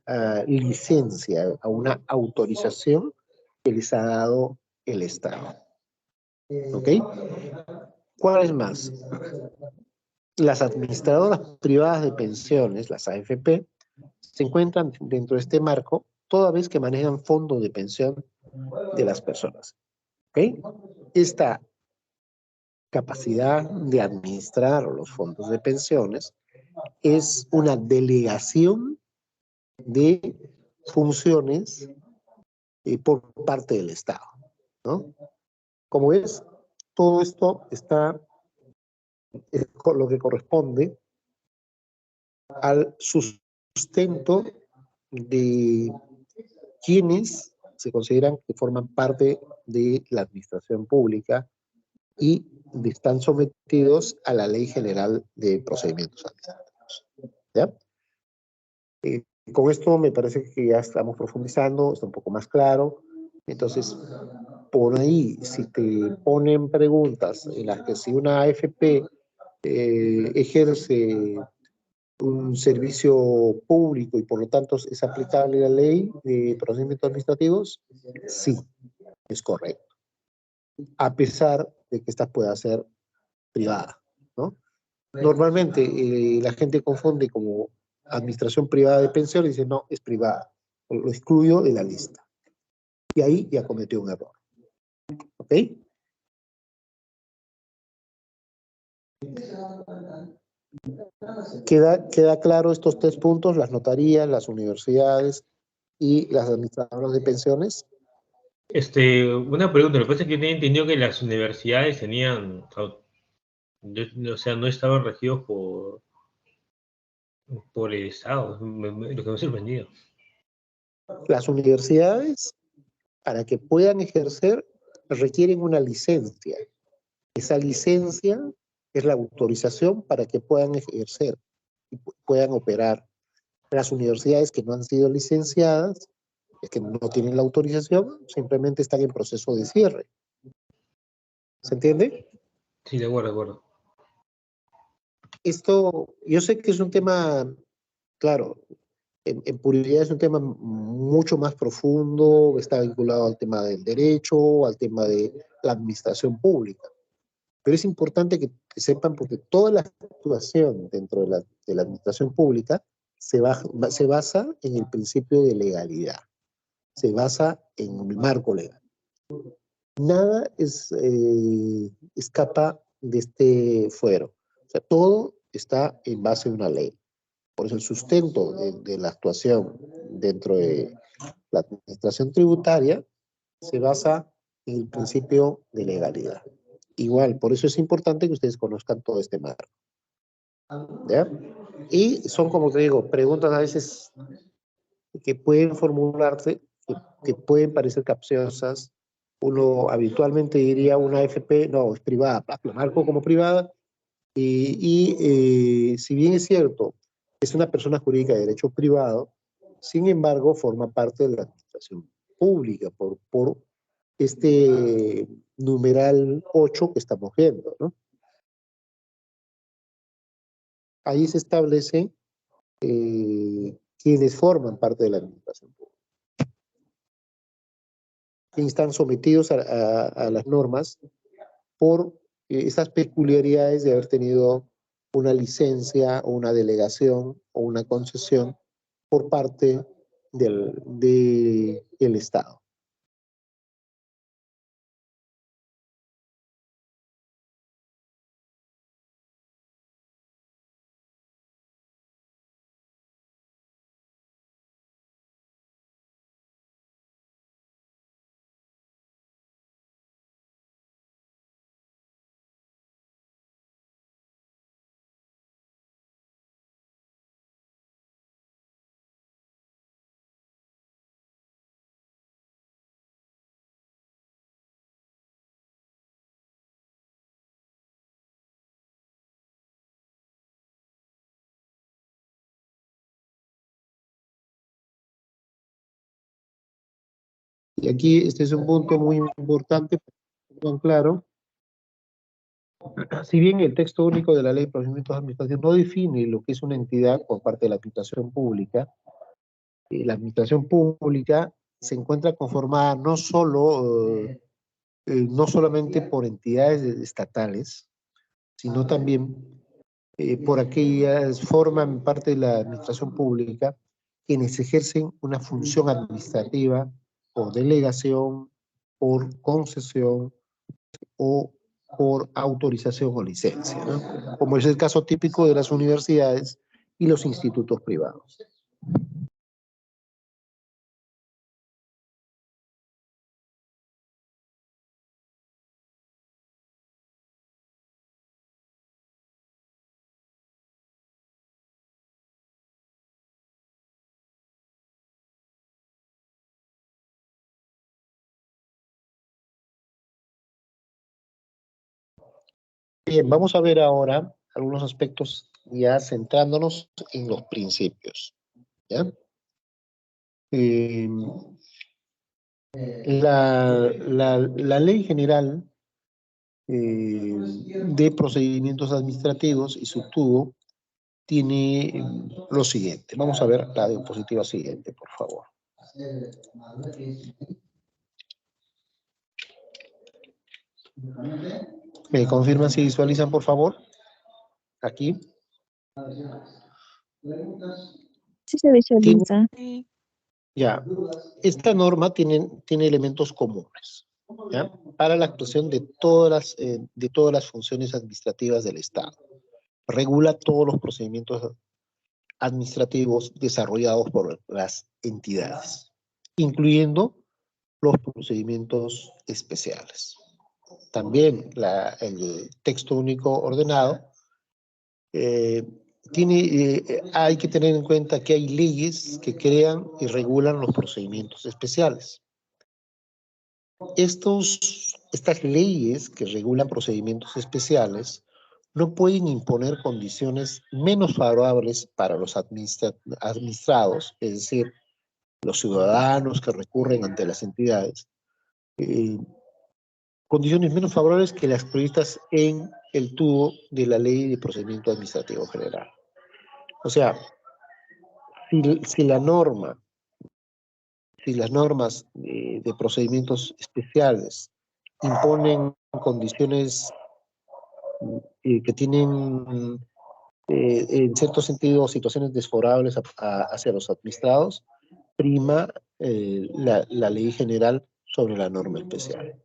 licencia, a una autorización que les ha dado el Estado. ¿Ok? ¿Cuáles más? Las administradoras privadas de pensiones, las AFP, se encuentran dentro de este marco toda vez que manejan fondos de pensión de las personas. ¿Ok? Esta capacidad de administrar los fondos de pensiones es una delegación de funciones por parte del Estado, ¿no? Como ves, todo esto está con lo que corresponde al sustento de quienes se consideran que forman parte de la administración pública y están sometidos a la Ley General de Procedimientos Administrativos. ¿Ya? Con esto me parece que ya estamos profundizando, está un poco más claro. Entonces, por ahí, si te ponen preguntas en las que si una AFP ejerce un servicio público y por lo tanto es aplicable la ley de procedimientos administrativos, sí, es correcto. A pesar de que esta pueda ser privada, ¿no? Normalmente la gente confunde como administración privada de pensiones y dice, no, es privada. Lo excluyo de la lista. Y ahí ya cometió un error. ¿Ok? ¿Queda claro estos 3 puntos? Las notarías, las universidades y las administradoras de pensiones. Una pregunta, lo que pasa es que yo tenía entendido que las universidades tenían, o sea, no estaban regidos por el Estado, lo que me ha sorprendido. Las universidades, para que puedan ejercer, requieren una licencia. Esa licencia es la autorización para que puedan ejercer y puedan operar. Las universidades que no han sido licenciadas, que no tienen la autorización, simplemente están en proceso de cierre. ¿Se entiende? Sí, de acuerdo. Esto, yo sé que es un tema, claro, en puridad es un tema mucho más profundo, está vinculado al tema del derecho, al tema de la administración pública. Pero es importante que sepan, porque toda la actuación dentro de la administración pública se basa en el principio de legalidad, se basa en el marco legal. Nada escapa de este fuero. O sea, todo está en base a una ley. Por eso el sustento de la actuación dentro de la administración tributaria se basa en el principio de legalidad. Igual, por eso es importante que ustedes conozcan todo este marco. ¿Ya? Y son, como te digo, preguntas a veces que pueden formularse, que pueden parecer capciosas. Uno habitualmente diría una AFP, no, es privada, lo marco como privada, si bien es cierto, es una persona jurídica de derecho privado, sin embargo, forma parte de la administración pública por este numeral 8 que estamos viendo, ¿no? Ahí se establece quienes forman parte de la administración pública, quienes están sometidos a las normas por esas peculiaridades de haber tenido una licencia o una delegación o una concesión por parte del Estado. Y aquí este es un punto muy importante, claro. Si bien el texto único de la Ley de Procedimientos de Administración no define lo que es una entidad por parte de la administración pública, la administración pública se encuentra conformada no solamente por entidades estatales, sino también por aquellas forman parte de la administración pública quienes ejercen una función administrativa por delegación, por concesión o por autorización o licencia, ¿no? Como es el caso típico de las universidades y los institutos privados. Bien, vamos a ver ahora algunos aspectos ya centrándonos en los principios, ¿ya? La Ley General de Procedimientos Administrativos y su tubo tiene lo siguiente. Vamos a ver la diapositiva siguiente, por favor. ¿Me confirman si visualizan, por favor? Aquí. Sí se visualiza. Ya. Esta norma tiene elementos comunes. ¿ya? Para la actuación de todas las funciones administrativas del Estado. Regula todos los procedimientos administrativos desarrollados por las entidades, incluyendo los procedimientos especiales. También el texto único ordenado hay que tener en cuenta que hay leyes que crean y regulan los procedimientos especiales. Estas leyes que regulan procedimientos especiales no pueden imponer condiciones menos favorables para los administrados, es decir, los ciudadanos que recurren ante las entidades, condiciones menos favorables que las previstas en el tubo de la Ley de Procedimiento Administrativo General. O sea, si las normas de procedimientos especiales imponen condiciones que tienen, en cierto sentido, situaciones desfavorables hacia los administrados, prima la ley general sobre la norma especial.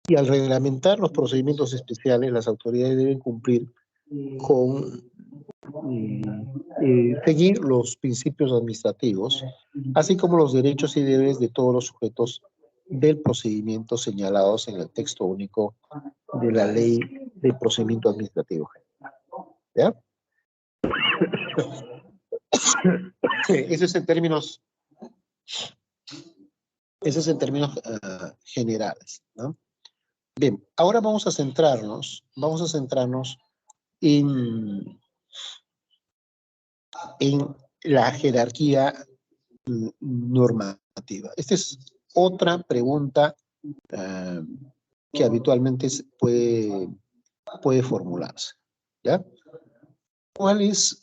Y al reglamentar los procedimientos especiales, las autoridades deben cumplir con seguir los principios administrativos, así como los derechos y deberes de todos los sujetos del procedimiento señalados en el texto único de la Ley de Procedimiento Administrativo General. ¿Ya? Eso es en términos generales, ¿no? Bien, ahora vamos a centrarnos en la jerarquía normativa. Esta es otra pregunta que habitualmente puede formularse, ¿ya? ¿Cuál es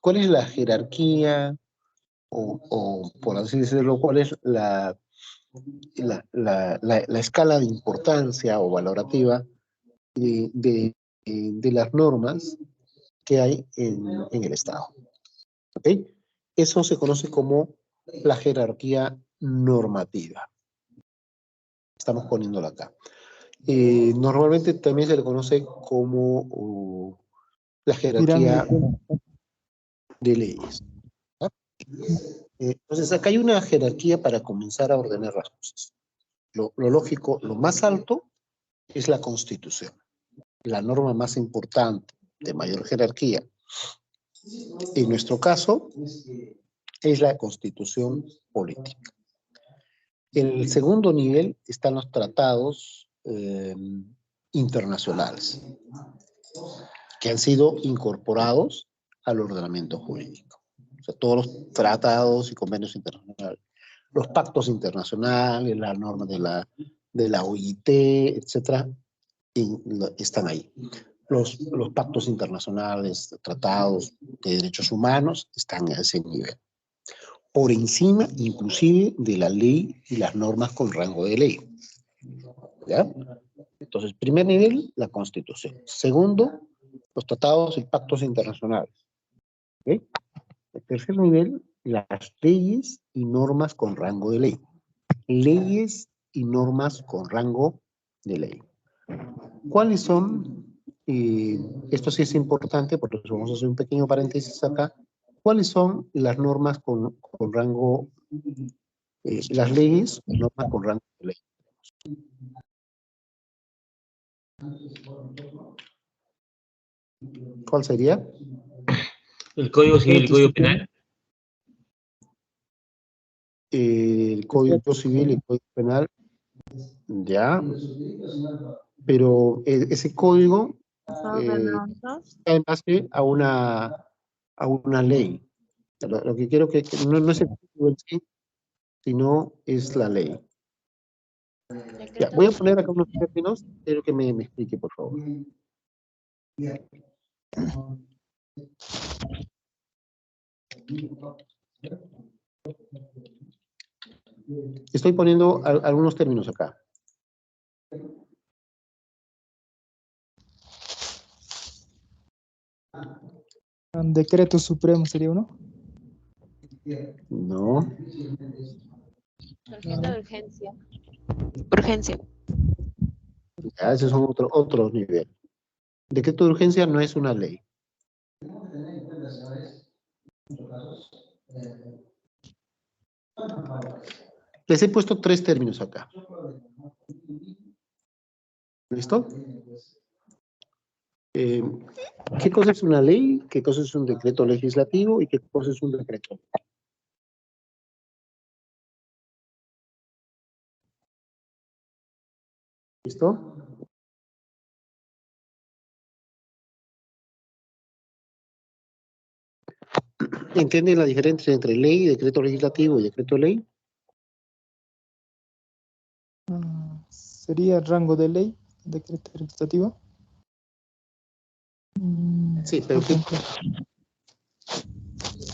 la jerarquía o por así decirlo, cuál es la escala de importancia o valorativa de las normas que hay en el Estado? ¿Ok? Eso se conoce como la jerarquía normativa. Estamos poniéndolo acá. Normalmente también se le conoce como la jerarquía de leyes. ¿No? Entonces, acá hay una jerarquía para comenzar a ordenar las cosas. Lo lógico, lo más alto es la Constitución. La norma más importante, de mayor jerarquía. En nuestro caso, es la Constitución política. En el segundo nivel están los tratados internacionales, que han sido incorporados al ordenamiento jurídico. O sea, todos los tratados y convenios internacionales, los pactos internacionales, las normas de la OIT, etcétera, están ahí. Los pactos internacionales, tratados de derechos humanos, están a ese nivel. Por encima, inclusive, de la ley y las normas con rango de ley. ¿Ya? Entonces, primer nivel, la Constitución. Segundo, los tratados y pactos internacionales. ¿Okay? El tercer nivel, las leyes y normas con rango de ley. Leyes y normas con rango de ley. ¿Cuáles son? Esto sí es importante, porque vamos a hacer un pequeño paréntesis acá. ¿Cuáles son las normas con rango, las leyes y normas con rango de ley? ¿Cuál sería? El Código Civil y el Código Penal. El Código Civil y el Código Penal, ya, pero ese código está en base a una ley. Lo que quiero que no es el código en sí, sino es la ley. Ya, voy a poner acá unos términos, quiero que me explique, por favor. Estoy poniendo algunos términos acá. Un decreto supremo sería uno. No. Tarjeta de urgencia. Urgencia. Ya, ese es otro nivel. Decreto de urgencia no es una ley. Les he puesto 3 términos acá. ¿Listo? ¿Qué cosa es una ley? ¿Qué cosa es un decreto legislativo? ¿Y qué cosa es un decreto? ¿Listo? ¿Entienden la diferencia entre ley, decreto legislativo y decreto ley? ¿Sería rango de ley, decreto legislativo? Sí, pero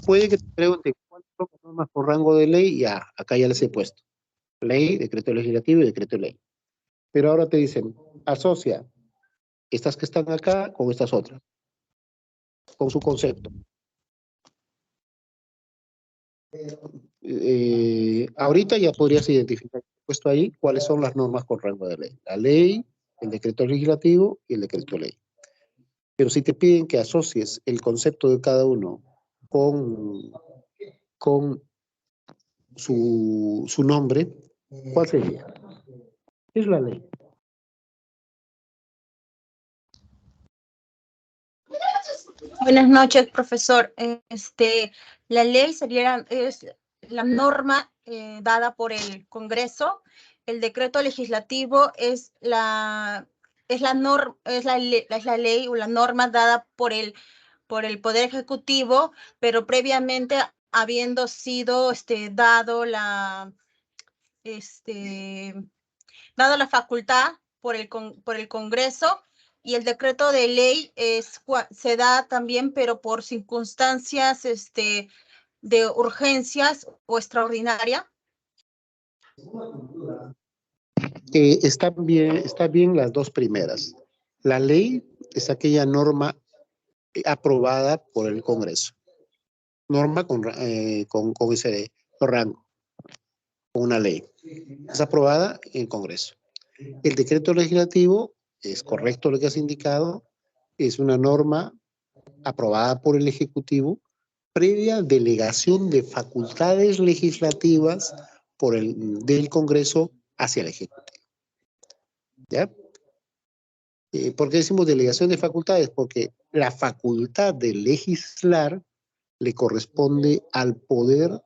puede que te pregunten cuáles son las normas por rango de ley. Ya, acá ya les he puesto. Ley, decreto legislativo y decreto ley. Pero ahora te dicen, asocia estas que están acá con estas otras, con su concepto. Ahorita ya podrías identificar, puesto ahí, cuáles son las normas con rango de ley. La ley, el decreto legislativo y el decreto ley. Pero si te piden que asocies el concepto de cada uno con su nombre, ¿cuál sería? ¿Qué es la ley? Buenas noches, profesor. La ley es la norma dada por el Congreso. El decreto legislativo es la ley o la norma dada por el Poder Ejecutivo, pero previamente habiendo sido dado la facultad por el Congreso. Y el decreto de ley se da también, pero por circunstancias de urgencias o extraordinaria. Está bien las dos primeras. La ley es aquella norma aprobada por el Congreso. Norma con ese rango, con una ley. Es aprobada en el Congreso. El decreto legislativo, es correcto lo que has indicado, es una norma aprobada por el Ejecutivo previa delegación de facultades legislativas del Congreso hacia el Ejecutivo. ¿Ya? ¿Por qué decimos delegación de facultades? Porque la facultad de legislar le corresponde al poder,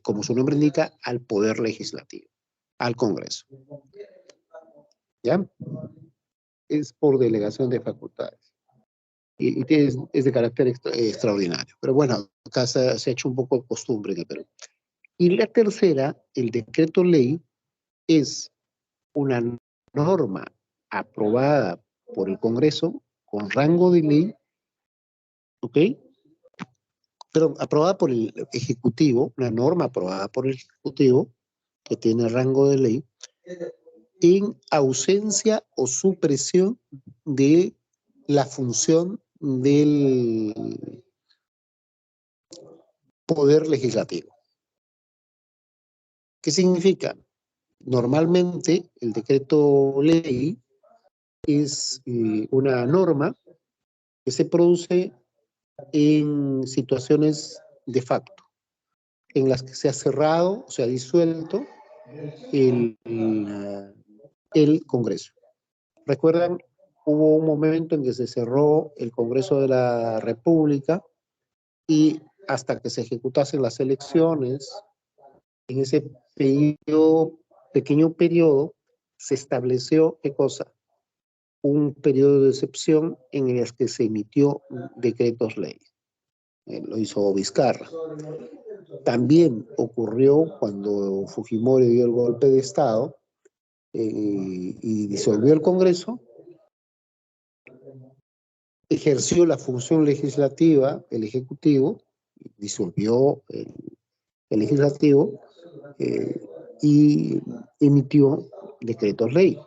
como su nombre indica, al poder legislativo, al Congreso. ¿Ya? Es por delegación de facultades. Y es de carácter extraordinario. Pero bueno, acá se ha hecho un poco de costumbre en el Perú. Y la tercera, el decreto ley, es una norma aprobada por el Congreso con rango de ley, ¿ok? Pero aprobada por el Ejecutivo, una norma aprobada por el Ejecutivo que tiene rango de ley, en ausencia o supresión de la función del poder legislativo. ¿Qué significa? Normalmente el decreto ley es una norma que se produce en situaciones de facto, en las que se ha cerrado, se ha disuelto el Congreso. ¿Recuerdan? Hubo un momento en que se cerró el Congreso de la República y hasta que se ejecutasen las elecciones, en ese pequeño periodo, se estableció, ¿qué cosa? Un periodo de excepción en el que se emitió decretos ley. Lo hizo Vizcarra. También ocurrió cuando Fujimori dio el golpe de Estado y disolvió el Congreso, ejerció la función legislativa, el Ejecutivo, disolvió el Legislativo y emitió decretos ley.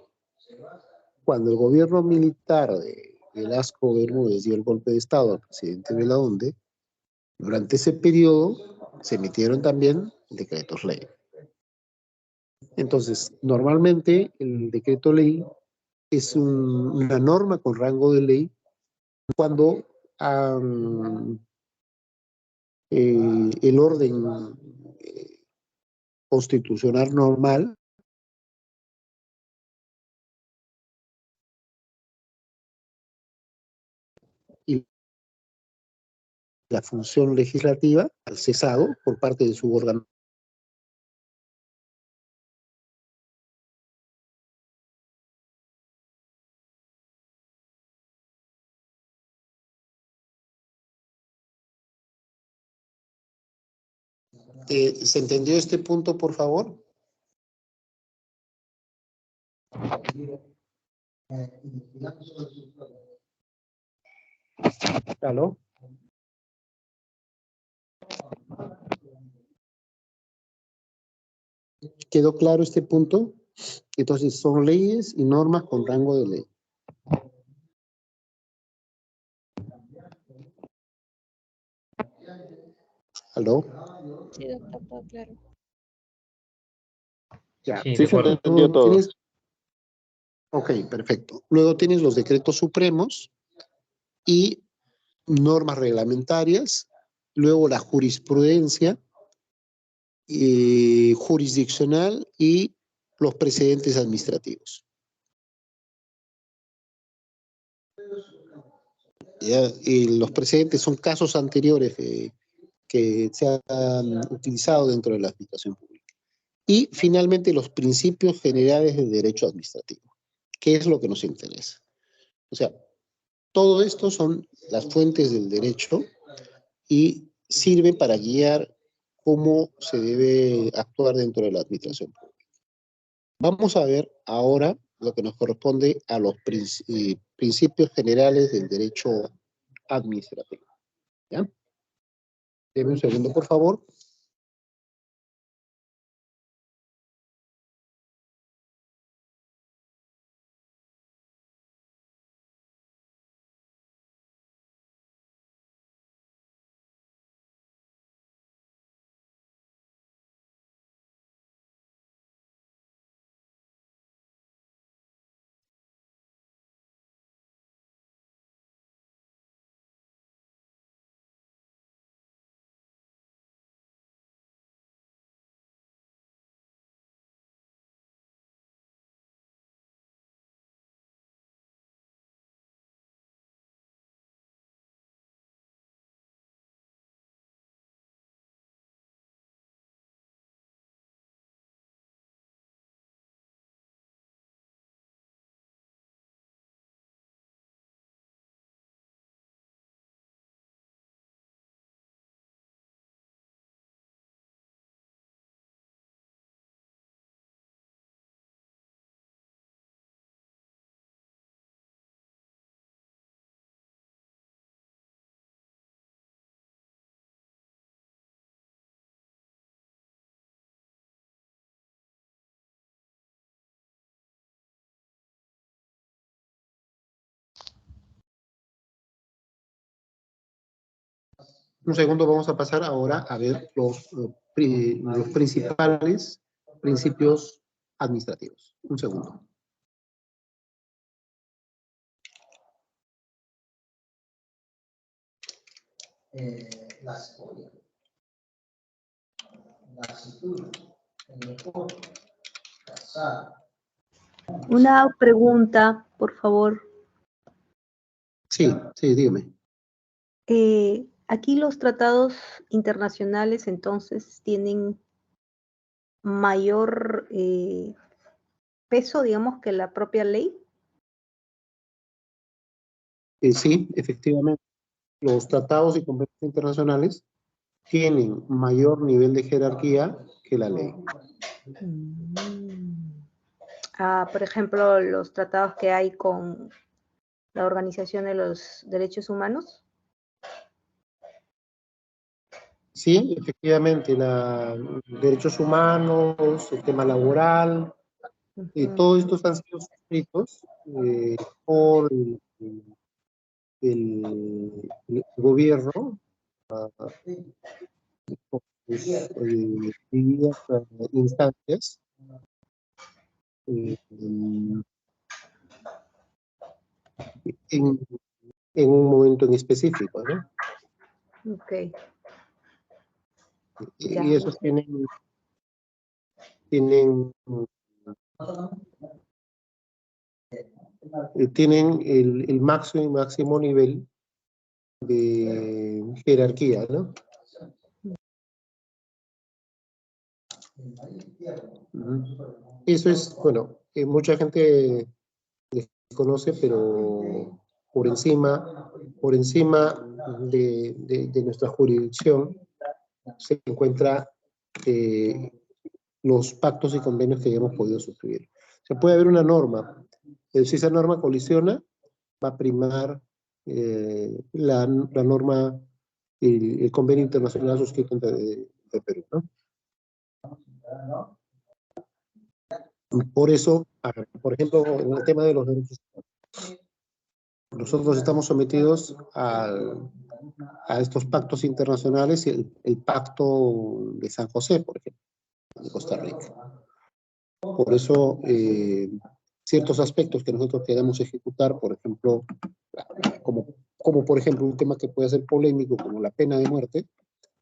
Cuando el gobierno militar de Velasco Bermúdez dio el golpe de Estado al presidente Belaúnde, durante ese periodo se emitieron también decretos ley. Entonces, normalmente el decreto ley es una norma con rango de ley cuando el orden constitucional normal y la función legislativa al cesado por parte de su órgano. ¿Se entendió este punto, por favor? ¿Aló? ¿Quedó claro este punto? Entonces, son leyes y normas con rango de ley. ¿Aló? Sí, doctor, todo claro. Ya. Sí, de Sí, se acuerdo. entendió todo. ¿Tienes? Ok, perfecto. Luego tienes los decretos supremos y normas reglamentarias, luego la jurisprudencia jurisdiccional y los precedentes administrativos. ¿Ya? Y los precedentes son casos anteriores que se han utilizado dentro de la administración pública. Y finalmente los principios generales del derecho administrativo, que es lo que nos interesa. O sea, todo esto son las fuentes del derecho y sirven para guiar cómo se debe actuar dentro de la administración pública. Vamos a ver ahora lo que nos corresponde a los principios generales del derecho administrativo. ¿Ya? Deme un segundo, por favor. Un segundo, vamos a pasar ahora a ver los principales principios administrativos. Un segundo. Una pregunta, por favor. Sí, dígame. Aquí los tratados internacionales entonces tienen mayor peso, digamos, que la propia ley. Sí, efectivamente. Los tratados y convenios internacionales tienen mayor nivel de jerarquía que la ley. Por ejemplo, los tratados que hay con la Organización de los Derechos Humanos. Sí, efectivamente, derechos humanos, el tema laboral, todos estos han sido suscritos por el gobierno por divididas instancias en un momento en específico, ¿no? Ok. Y Ya. esos tienen el máximo nivel de jerarquía, ¿no? Eso es, bueno, mucha gente desconoce, pero por encima de nuestra jurisdicción se encuentra los pactos y convenios que hemos podido suscribir. O sea, puede haber una norma, pero si esa norma colisiona, va a primar la norma, el convenio internacional suscrito entre Perú, ¿no? Por eso, por ejemplo, en el tema de los derechos humanos, nosotros estamos sometidos a estos pactos internacionales y el pacto de San José, por ejemplo, de Costa Rica. Por eso, ciertos aspectos que nosotros queremos ejecutar, por ejemplo, como por ejemplo un tema que puede ser polémico, como la pena de muerte,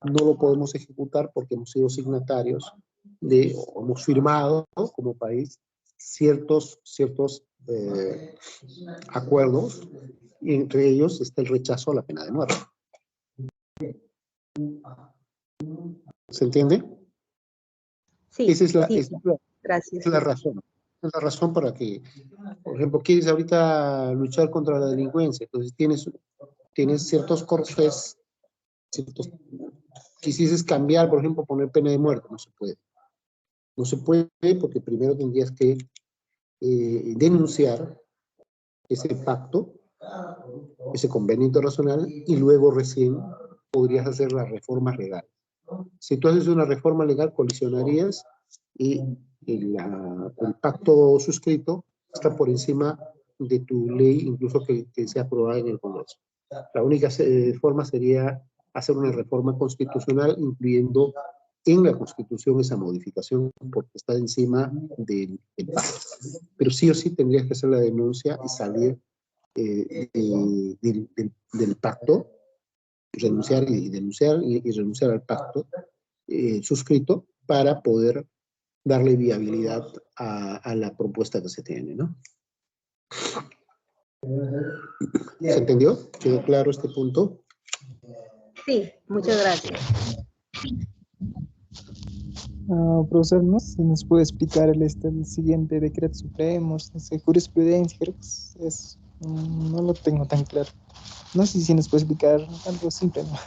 no lo podemos ejecutar porque hemos sido signatarios o hemos firmado, ¿no?, como país ciertos acuerdos, y entre ellos está el rechazo a la pena de muerte. ¿Se entiende? Sí, Esa es gracias. la razón. Es la razón para que, por ejemplo, quieres ahorita luchar contra la delincuencia, entonces tienes ciertos cortes, quisieses cambiar, por ejemplo, poner pena de muerte, no se puede. No se puede porque primero tendrías que denunciar ese pacto, ese convenio internacional, y luego recién podrías hacer la reforma legal. Si tú haces una reforma legal, colisionarías y el pacto suscrito está por encima de tu ley, incluso que sea aprobada en el Congreso. La única forma sería hacer una reforma constitucional incluyendo en la Constitución esa modificación porque está encima del pacto. Pero sí o sí tendrías que hacer la denuncia y salir del pacto, renunciar y denunciar y renunciar al pacto suscrito para poder darle viabilidad a la propuesta que se tiene, ¿no? ¿Se entendió? ¿Quedó claro este punto? Sí, muchas gracias. Profesor, no sé si nos puede explicar el siguiente decreto supremo, no sé, jurisprudencia, creo que es, no lo tengo tan claro. No sé si nos puede explicar algo simple, ¿no?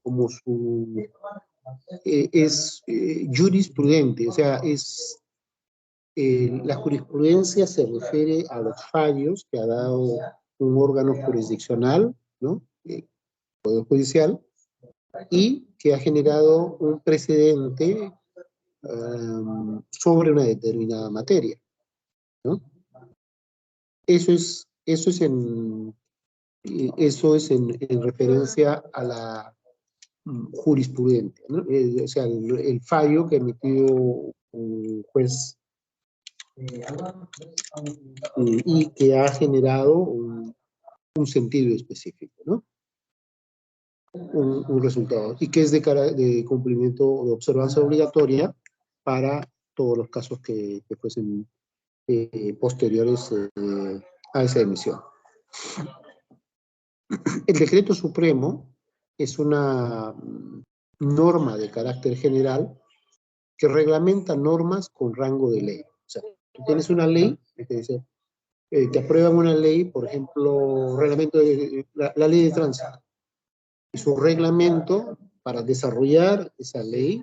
Como es jurisprudente, o sea, la jurisprudencia se refiere a los fallos que ha dado un órgano jurisdiccional, ¿no? Poder judicial, y que ha generado un precedente sobre una determinada materia, ¿no? Eso es en referencia a la jurisprudente, ¿no? O sea, el fallo que emitió un juez y que ha generado un sentido específico, ¿no? Un resultado, y que es de cumplimiento de observancia obligatoria para todos los casos que fuesen posteriores a esa emisión. El decreto supremo es una norma de carácter general que reglamenta normas con rango de ley. O sea, tú tienes una ley que te dice, te aprueban una ley, por ejemplo, reglamento la ley de tránsito. Es un reglamento para desarrollar esa ley.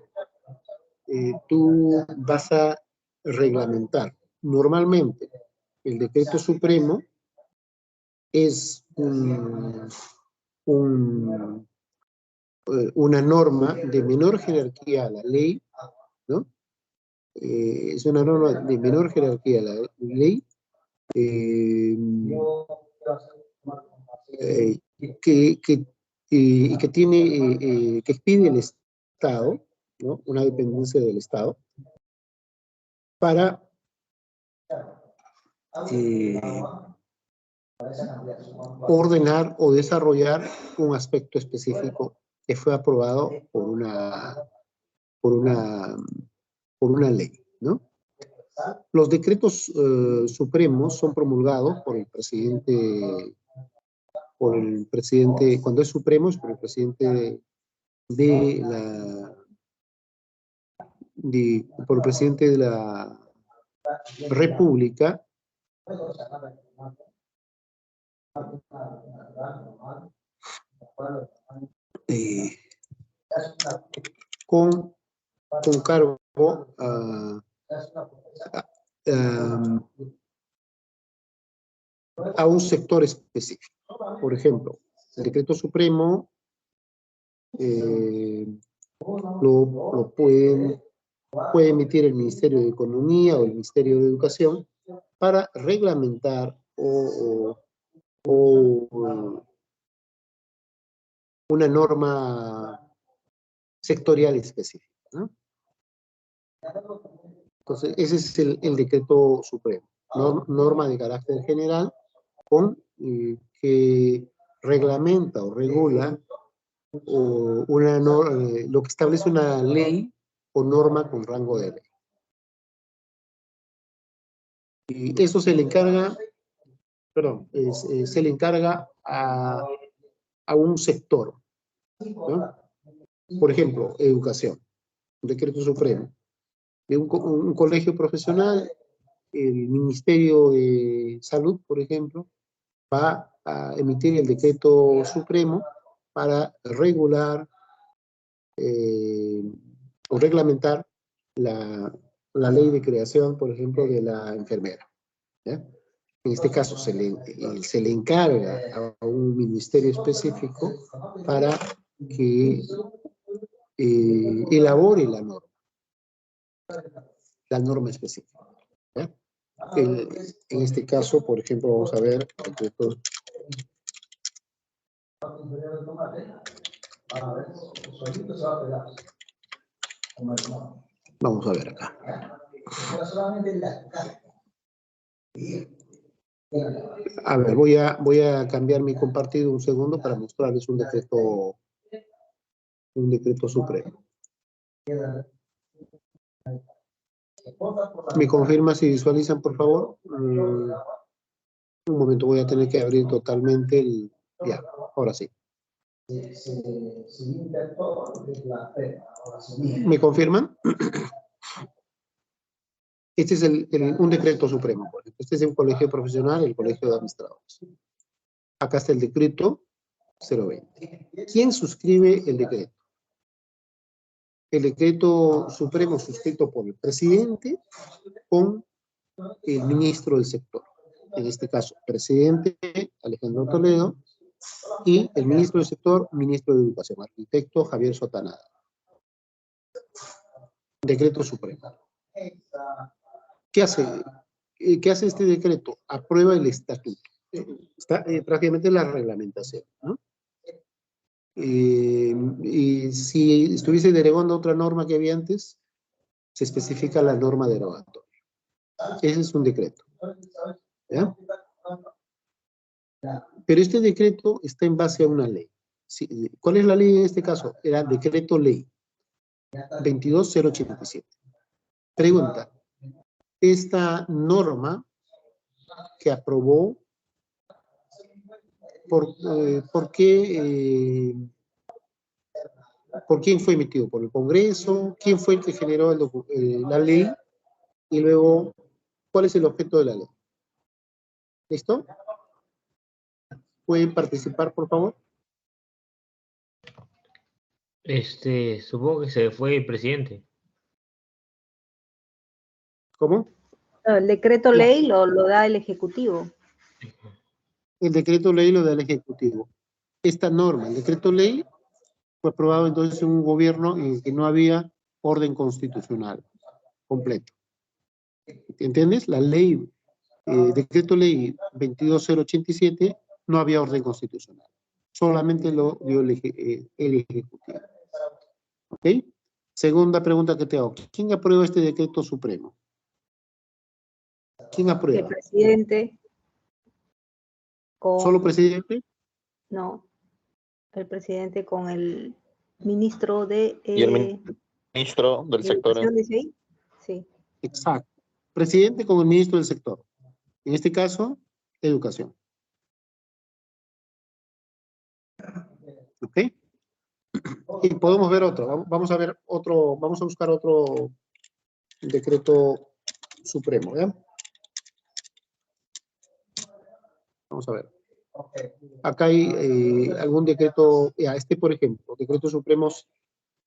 Tú vas a reglamentar. Normalmente, el decreto supremo es una norma de menor jerarquía a la ley, ¿no? Es una norma de menor jerarquía a la ley que expide el Estado ¿no? Una dependencia del Estado, para ordenar o desarrollar un aspecto específico que fue aprobado por una ley, ¿no? Los decretos supremos son promulgados por el presidente, cuando es supremo es por el presidente por el presidente de la República, con cargo a un sector específico. Por ejemplo, el decreto supremo lo puede emitir el Ministerio de Economía o el Ministerio de Educación para reglamentar una norma sectorial específica, ¿no? Entonces, ese es el decreto supremo, norma de carácter general que reglamenta o regula lo que establece una ley o norma con rango de ley. Y eso se le encarga, se le encarga a un sector, ¿no? Por ejemplo, educación, un decreto supremo. De un colegio profesional, el Ministerio de Salud, por ejemplo, va a emitir el decreto supremo para regular o reglamentar la ley de creación, por ejemplo, de la enfermera, ¿ya? En este caso se le encarga a un ministerio específico para que elabore la norma específica, ¿ya? En este caso, por ejemplo, vamos a ver vamos a ver acá. A ver, voy a cambiar mi compartido un segundo para mostrarles un decreto supremo. ¿Me confirma si visualizan, por favor? Un momento, voy a tener que abrir totalmente el... Ya, ahora sí. ¿Me confirman? Este es un decreto supremo. Este es un colegio profesional, el colegio de administradores. Acá está el decreto 020. ¿Quién suscribe el decreto? El decreto supremo suscrito por el presidente con el ministro del sector. En este caso, presidente Alejandro Toledo y el ministro del sector, ministro de Educación, arquitecto Javier Sotanada. Decreto supremo. ¿Qué hace este decreto? Aprueba el estatuto. Está prácticamente la reglamentación, ¿no? Y si estuviese derogando otra norma que había antes, se especifica la norma derogatoria. Ese es un decreto, ¿ya? Pero este decreto está en base a una ley. ¿Cuál es la ley en este caso? Era decreto ley 22087. Pregunta, esta norma que aprobó, ¿por quién fue emitido? ¿Por el Congreso? ¿Quién fue el que generó la ley? Y luego, ¿cuál es el objeto de la ley? ¿Listo? ¿Pueden participar, por favor? Supongo que se fue el presidente. ¿Cómo? El decreto ley lo da el Ejecutivo. El decreto ley lo da el Ejecutivo. Esta norma, el decreto ley, fue aprobado entonces en un gobierno en el que no había orden constitucional completo. ¿Entiendes? La ley, decreto ley 22087, no había orden constitucional. Solamente lo dio el Ejecutivo. ¿Ok? Segunda pregunta que te hago. ¿Quién aprueba este decreto supremo? ¿Quién El aprueba? presidente con... ¿Solo presidente? No, el presidente con el ministro de Y el ministro del sector. Educación, dice ahí. Sí. Exacto. Presidente con el ministro del sector. En este caso, educación. ¿Ok? Y podemos ver otro. Vamos a ver otro, vamos a buscar otro decreto supremo, ¿ya? Vamos a ver. Acá hay algún decreto, ya, este por ejemplo, decreto supremos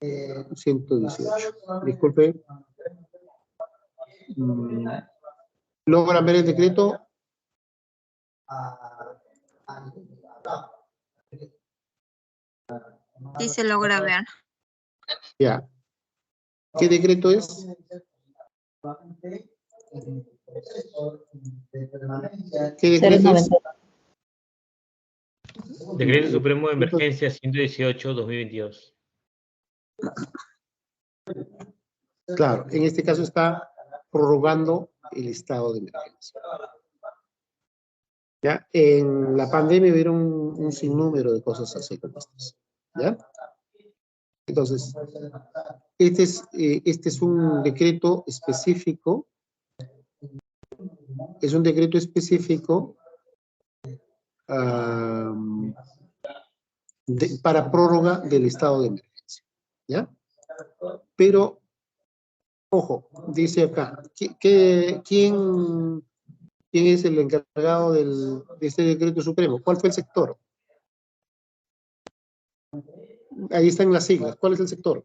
118. Disculpe. ¿Logran ver el decreto? Sí se logra ver. Ya. ¿Qué decreto es? ¿Qué decreto es? Decreto Supremo de Emergencia 118-2022. Claro, en este caso está prorrogando el estado de emergencia. ¿Ya? En la pandemia hubieron un sinnúmero de cosas así como estas. ¿Ya? Entonces, este es un decreto específico. Es un decreto específico para prórroga del estado de emergencia. ¿Ya? Pero, ojo, dice acá, ¿quién es el encargado de este decreto supremo? ¿Cuál fue el sector? Ahí están las siglas. ¿Cuál es el sector?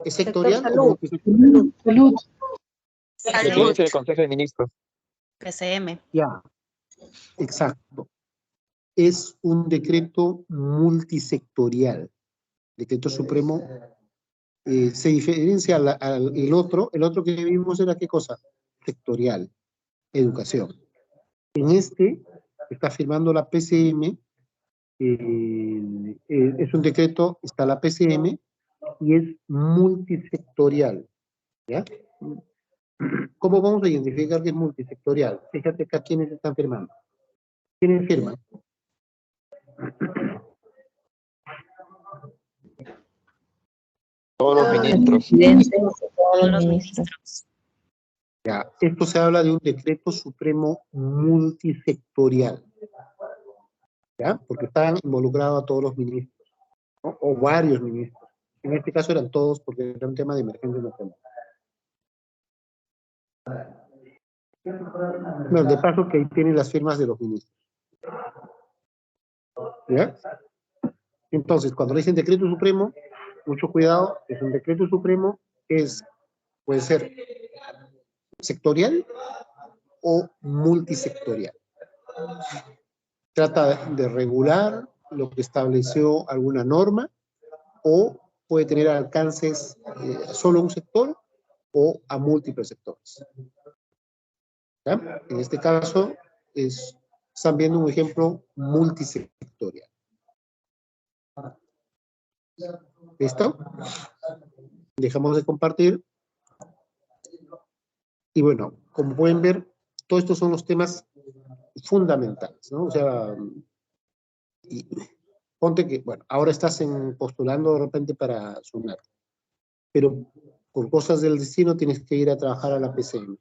¿Es sectorial? Salud. Salud. Presidencia del Consejo de Ministros. PCM. Ya, exacto. Es un decreto multisectorial. Decreto supremo se diferencia al otro. El otro que vimos era ¿qué cosa? Sectorial, educación. En este está firmando la PCM. Es un decreto, está la PCM y es multisectorial. ¿Ya? ¿Cómo vamos a identificar que es multisectorial? Fíjate acá quiénes están firmando. ¿Quiénes firman? Todos los ministros. Todos los ministros. Ya, esto se habla de un decreto supremo multisectorial. ¿Ya? Porque están involucrados a todos los ministros, ¿no? O varios ministros. En este caso eran todos porque era un tema de emergencia nacional. Bueno, de paso que ahí tienen las firmas de los ministros. ¿Ya? Entonces, cuando le dicen decreto supremo, mucho cuidado, es un decreto supremo, puede ser sectorial o multisectorial. Trata de regular lo que estableció alguna norma o puede tener alcances solo a un sector o a múltiples sectores. ¿Ya? En este caso, están viendo un ejemplo multisectorial. ¿Listo? Dejamos de compartir. Y bueno, como pueden ver, todos estos son los temas fundamentales, ¿no? O sea, y ponte que, bueno, ahora estás postulando de repente para SUNAT, pero por cosas del destino tienes que ir a trabajar a la PCM.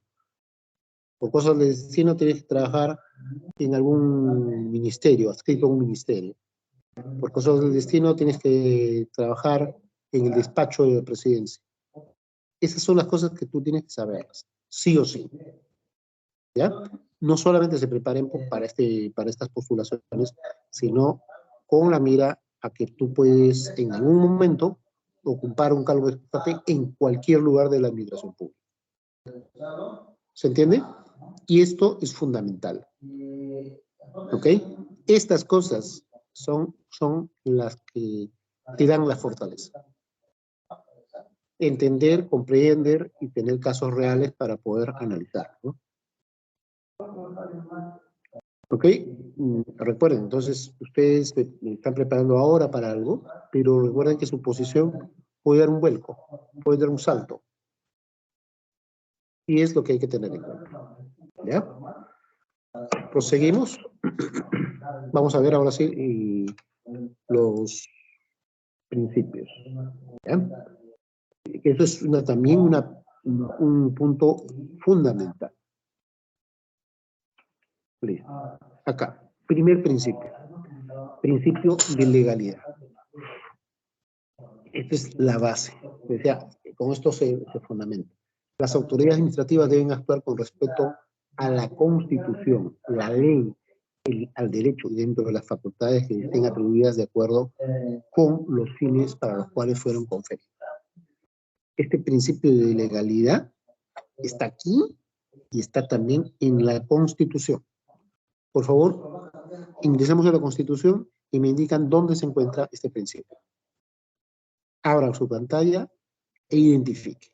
Por cosas del destino tienes que trabajar en algún ministerio, adscrito a un ministerio. Por cosas del destino tienes que trabajar en el despacho de la presidencia. Esas son las cosas que tú tienes que saber, sí o sí. ¿Ya? No solamente se preparen para estas postulaciones, sino con la mira a que tú puedes en algún momento ocupar un cargo de jefe en cualquier lugar de la administración pública. ¿Se entiende? Y esto es fundamental. ¿Ok? Estas cosas son las que te dan la fortaleza. Entender, comprender y tener casos reales para poder analizar, ¿no? ¿Ok? Recuerden, entonces, ustedes se están preparando ahora para algo, pero recuerden que su posición puede dar un vuelco, puede dar un salto. Y es lo que hay que tener en cuenta. ¿Ya? Proseguimos. Vamos a ver ahora sí los principios. ¿Ya? Eso es también un punto fundamental. Listo. Acá, primer principio. Principio de legalidad. Esta es la base. O sea, con esto se fundamenta. Las autoridades administrativas deben actuar con respeto a la Constitución, la ley, al derecho y dentro de las facultades que estén atribuidas de acuerdo con los fines para los cuales fueron conferidas. Este principio de legalidad está aquí y está también en la Constitución. Por favor, ingresemos a la Constitución y me indican dónde se encuentra este principio. Abra su pantalla e identifique.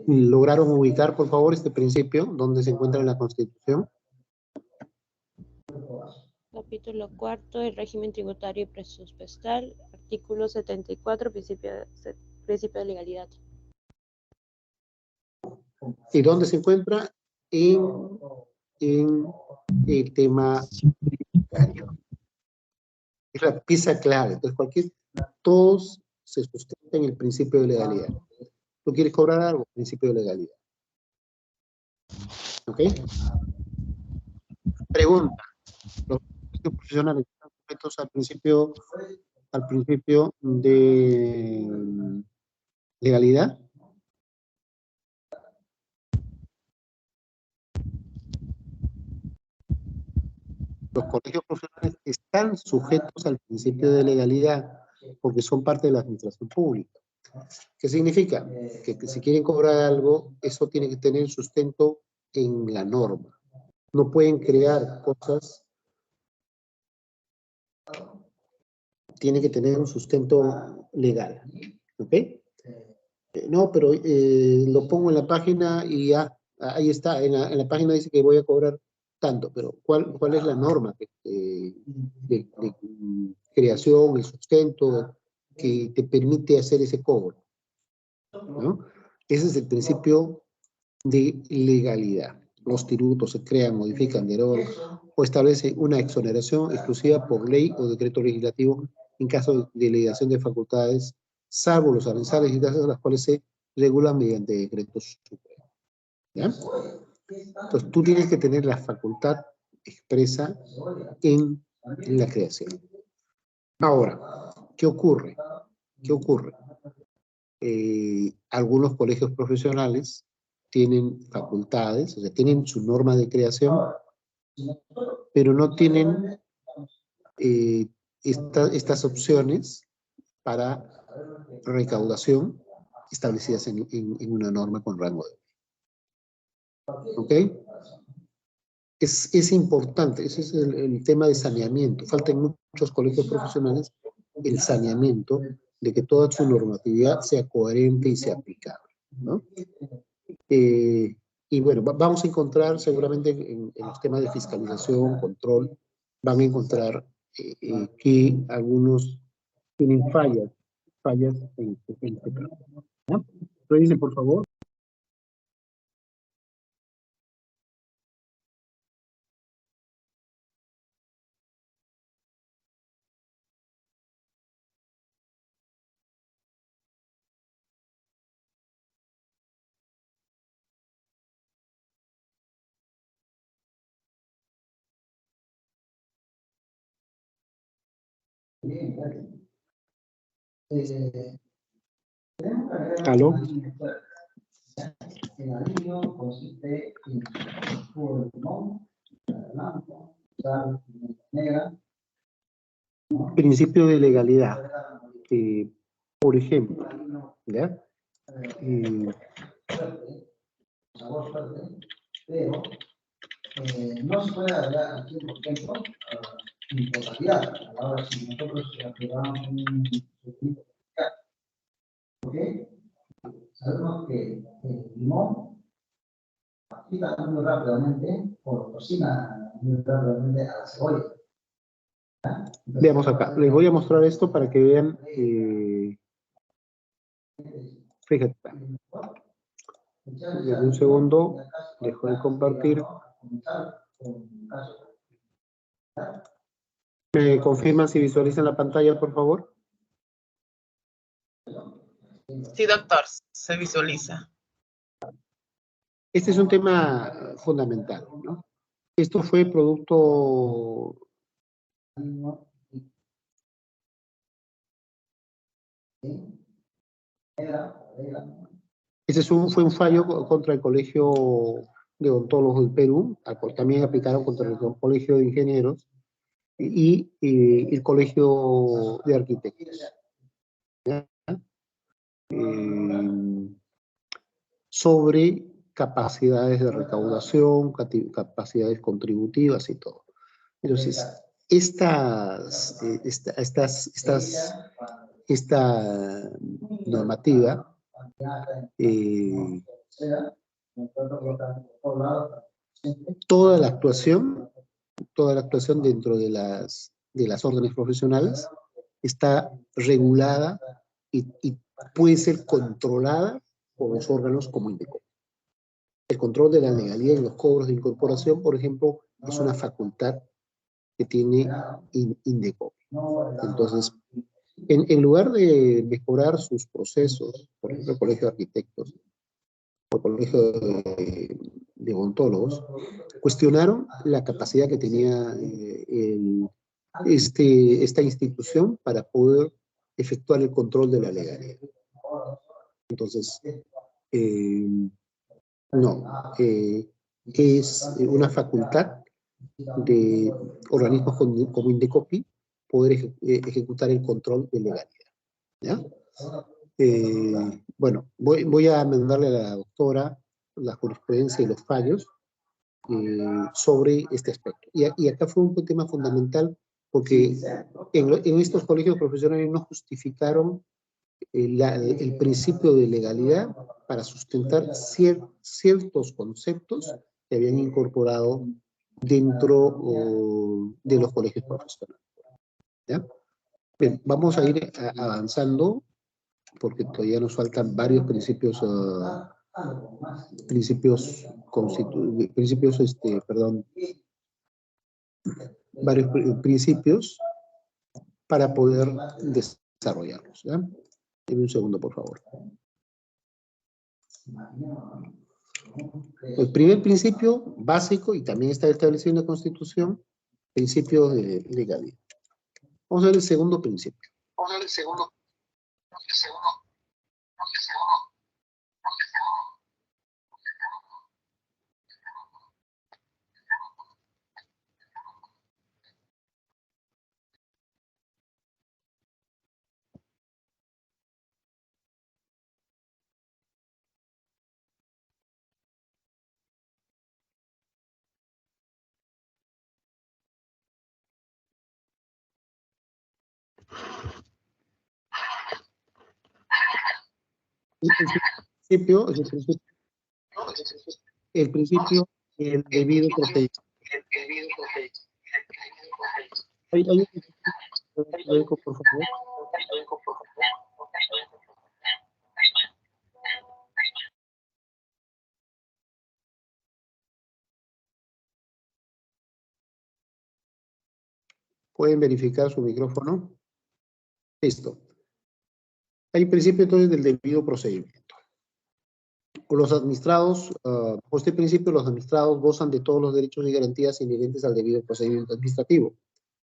¿Lograron ubicar, por favor, este principio donde se encuentra en la Constitución? Capítulo cuarto del régimen tributario y presupuestal, artículo 74, principio de legalidad. ¿Y dónde se encuentra? En el tema tributario. Es la pieza clave. Entonces, todos se sustentan en el principio de legalidad. ¿Tú quieres cobrar algo? Principio de legalidad. ¿Ok? Pregunta. ¿Los profesionales están sujetos al principio de legalidad? Los colegios profesionales están sujetos al principio de legalidad porque son parte de la administración pública. ¿Qué significa? Que si quieren cobrar algo, eso tiene que tener sustento en la norma. No pueden crear cosas, tiene que tener un sustento legal. ¿Ok? No, pero lo pongo en la página y ya, ahí está, en la página dice que voy a cobrar tanto, pero ¿cuál es la norma de creación, el sustento que te permite hacer ese cobro? ¿No? Ese es el principio de legalidad. Los tributos se crean, modifican, derogan o establecen una exoneración exclusiva por ley o decreto legislativo en caso de delegación de facultades, salvo los aranceles y tasas, las cuales se regulan mediante decretos supremos. ¿Ya? Entonces tú tienes que tener la facultad expresa en la creación. Ahora, ¿qué ocurre? ¿Qué ocurre? Algunos colegios profesionales tienen facultades, o sea, tienen su norma de creación, pero no tienen estas opciones para recaudación establecidas en una norma con rango de ley. ¿Ok? Es importante, ese es el tema de saneamiento. Falta en muchos colegios profesionales el saneamiento de que toda su normatividad sea coherente y sea aplicable, ¿no? Y bueno, vamos a encontrar seguramente en los temas de fiscalización, control, van a encontrar que algunos tienen fallas en este plano, ¿no? Revisen, por favor. ¿Aló? Principio de legalidad. Por ejemplo, ¿ya? No se puede agregar aquí, por ejemplo, importabilidad. Ahora, si nosotros agregamos un circuito, ¿ok? Sabemos que el limón activa muy rápidamente, o cocina muy rápidamente a la cebolla. Veamos acá, les voy a mostrar esto para que vean, fíjate, desde un segundo, dejo de compartir. ¿Me confirman si visualizan la pantalla, por favor? Sí, doctor, se visualiza. Este es un tema fundamental, ¿no? Esto fue producto... Fue un fallo contra el Colegio de Odontólogos del Perú, también aplicaron contra el Colegio de Ingenieros y el Colegio de Arquitectos. Sobre capacidades de recaudación, capacidades contributivas y todo. Entonces, esta normativa toda la actuación dentro de las órdenes profesionales está regulada y puede ser controlada por los órganos como Indecopi. El control de la legalidad en los cobros de incorporación, por ejemplo, es una facultad que tiene Indecopi. Entonces, en lugar de mejorar sus procesos, por ejemplo, el Colegio de Arquitectos o el Colegio de Odontólogos, cuestionaron la capacidad que tenía esta institución para poder efectuar el control de la legalidad. Entonces, es una facultad de organismos como Indecopi poder ejecutar el control de legalidad. ¿Ya? Bueno, voy a mandarle a la doctora la jurisprudencia y los fallos sobre este aspecto. Y acá fue un tema fundamental porque en estos colegios profesionales no justificaron el principio de legalidad para sustentar ciertos conceptos que habían incorporado dentro de los colegios profesionales. ¿Ya? Bien, vamos a ir avanzando porque todavía nos faltan varios varios principios para poder desarrollarlos. ¿Ya? Deme un segundo, por favor. El primer principio básico, y también está establecido en la Constitución, principio de legalidad. Vamos a ver el segundo principio. El principio del debido procedimiento. ¿Hay un eco, por favor? ¿Pueden verificar su micrófono? Listo. Hay un principio entonces del debido procedimiento. Los administrados, bajo este principio, los administrados gozan de todos los derechos y garantías inherentes al debido procedimiento administrativo.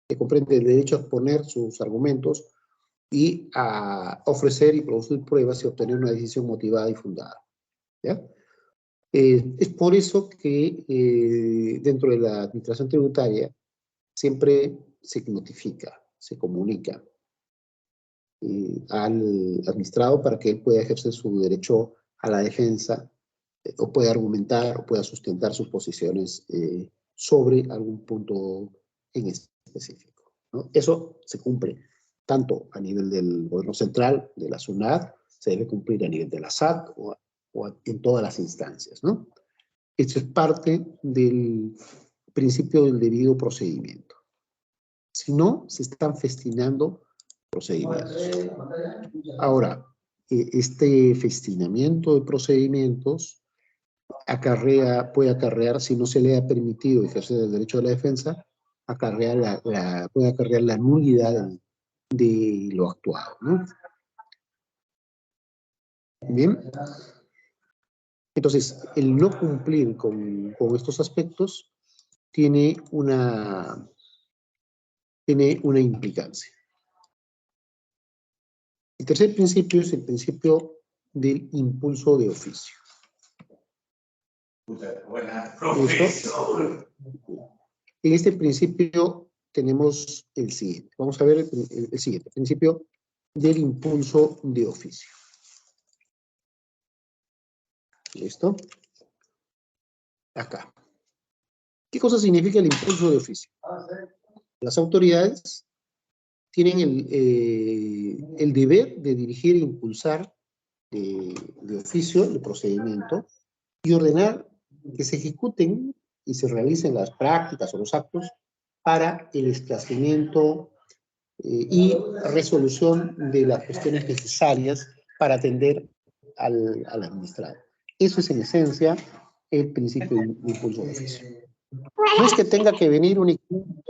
que comprende el derecho a exponer sus argumentos y a ofrecer y producir pruebas y obtener una decisión motivada y fundada. ¿Ya? Es por eso que dentro de la administración tributaria siempre se notifica, se comunica al administrado para que él pueda ejercer su derecho a la defensa o pueda argumentar o pueda sustentar sus posiciones sobre algún punto en específico, ¿no? Eso se cumple tanto a nivel del gobierno central, de la SUNAT, se debe cumplir a nivel de la SAT o en todas las instancias, ¿no? Esto es parte del principio del debido procedimiento. Si no, se están festinando procedimientos. Ahora, este festinamiento de procedimientos puede acarrear, si no se le ha permitido ejercer el derecho a la defensa, puede acarrear la nulidad de lo actuado, ¿no? Bien. Entonces, el no cumplir con estos aspectos tiene una implicancia. El tercer principio es el principio del impulso de oficio. En este principio tenemos el siguiente. Vamos a ver el siguiente, principio del impulso de oficio. ¿Listo? Acá. ¿Qué cosa significa el impulso de oficio? Las autoridades tienen el deber de dirigir e impulsar de oficio el procedimiento y ordenar que se ejecuten y se realicen las prácticas o los actos para el esclarecimiento y resolución de las cuestiones necesarias para atender al administrado. Eso es en esencia el principio de impulso de oficio. No es que tenga que venir únicamente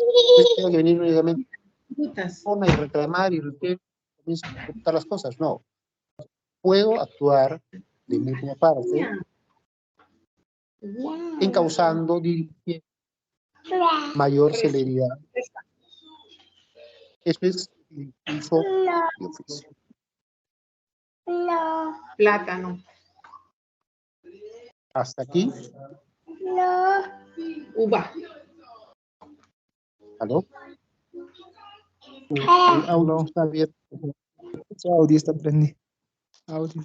y reclamar y comienza a ejecutar las cosas, no. Puedo actuar de mutua parte, encauzando, dirigiendo mayor celeridad. Eso es el impulso de oficio. Plátano. Hasta aquí. Uva. ¿Aló? El audio está abierto. Su audio está prendido. Audio.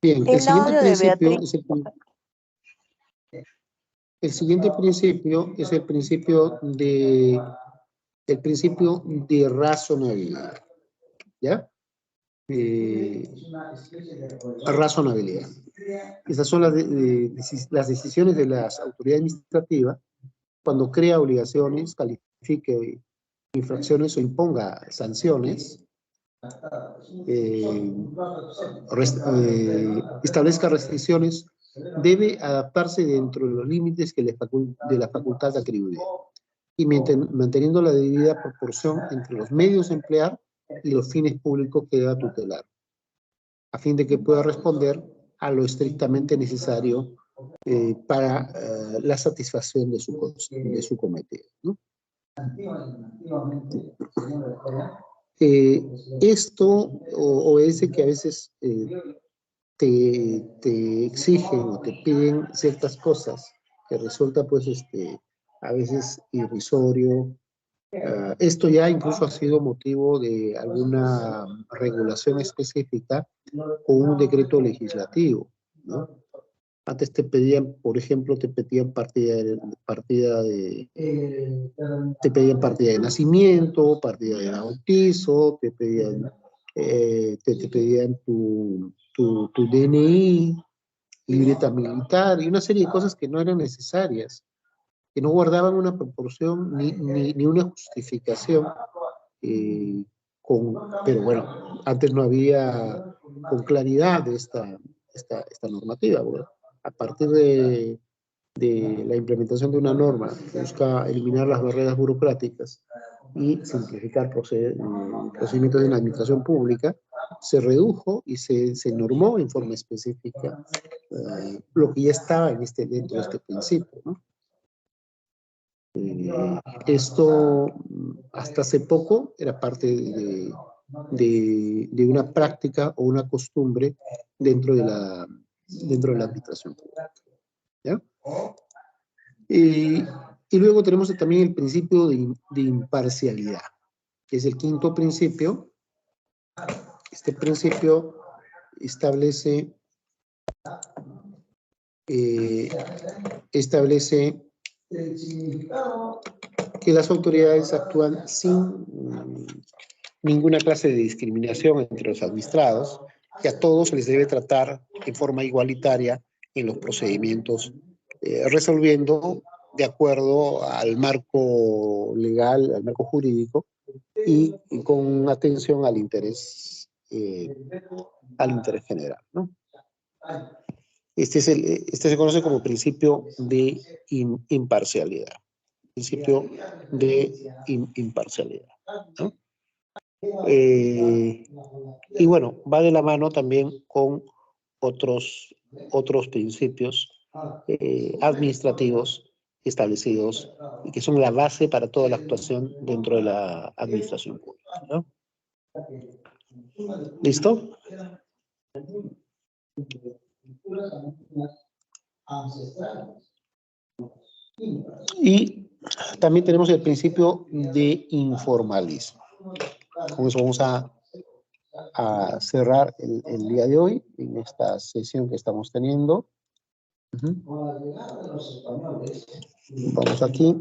Bien, El audio de Beatriz. El siguiente principio es el principio de razonabilidad. ¿Ya? Razonabilidad. Esas son las decisiones de las autoridades administrativas cuando crea obligaciones, califique infracciones o imponga sanciones, establezca restricciones, debe adaptarse dentro de los límites de la facultad atribuida y manteniendo la debida proporción entre los medios a emplear y los fines públicos que deba tutelar, a fin de que pueda responder a lo estrictamente necesario para la satisfacción de su cometido, ¿no? Esto o ese que a veces te exigen o te piden ciertas cosas que resulta pues a veces irrisorio. Esto ya incluso ha sido motivo de alguna regulación específica con un decreto legislativo, ¿no? Antes te pedían, por ejemplo, te pedían partida de nacimiento, partida de bautizo, te pedían tu DNI, libreta militar y una serie de cosas que no eran necesarias, que no guardaban una proporción ni una justificación. Pero bueno, antes no había con claridad esta normativa, ¿verdad? A partir de la implementación de una norma que busca eliminar las barreras burocráticas y simplificar procedimientos de la administración pública, se redujo y se normó en forma específica lo que ya estaba dentro de este principio, ¿no? Esto hasta hace poco era parte de una práctica o una costumbre dentro de la administración pública, ¿ya? Y luego tenemos también el principio de imparcialidad, que es el quinto principio. Este principio establece que las autoridades actúan sin ninguna clase de discriminación entre los administrados, que a todos se les debe tratar de forma igualitaria en los procedimientos, resolviendo de acuerdo al marco legal, al marco jurídico, y con atención al interés general, ¿no? Este se conoce como principio de imparcialidad. Principio de imparcialidad, ¿no? Y bueno, va de la mano también con otros principios administrativos establecidos y que son la base para toda la actuación dentro de la administración pública, ¿no? ¿Listo? Y también tenemos el principio de informalismo. Con eso vamos a cerrar el día de hoy en esta sesión que estamos teniendo. Vamos aquí.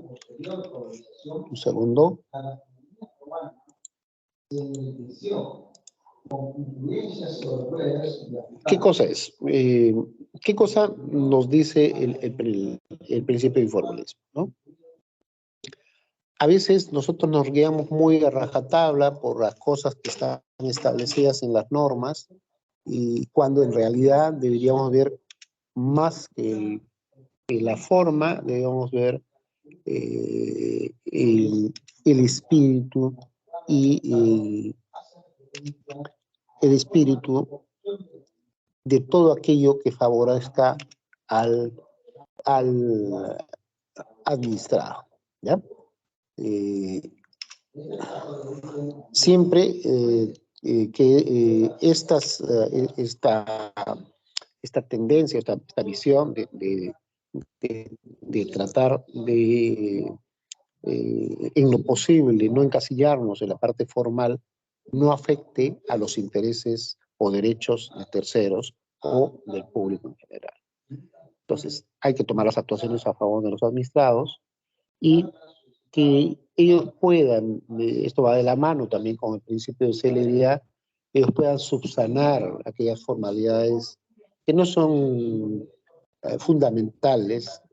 Un segundo. ¿Qué cosa es? ¿Qué cosa nos dice el principio de informalismo, ¿no? A veces nosotros nos guiamos muy a rajatabla por las cosas que están establecidas en las normas, y cuando en realidad deberíamos ver más que la forma, debemos ver el espíritu y el espíritu de todo aquello que favorezca al administrado, ¿ya? Siempre que esta tendencia, esta visión de tratar de, en lo posible, no encasillarnos en la parte formal, no afecte a los intereses o derechos de terceros o del público en general. Entonces, hay que tomar las actuaciones a favor de los administrados y que ellos puedan, esto va de la mano también con el principio de celeridad, ellos puedan subsanar aquellas formalidades que no son fundamentales,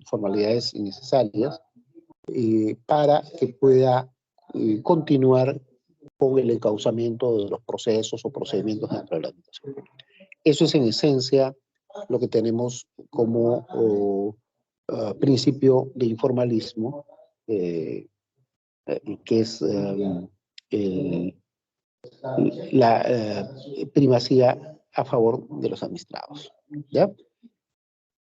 formalidades innecesarias, para que pueda continuar con el encauzamiento de los procesos o procedimientos dentro de la administración. Eso es en esencia lo que tenemos como principio de informalismo, que es la primacía a favor de los administrados, ¿ya?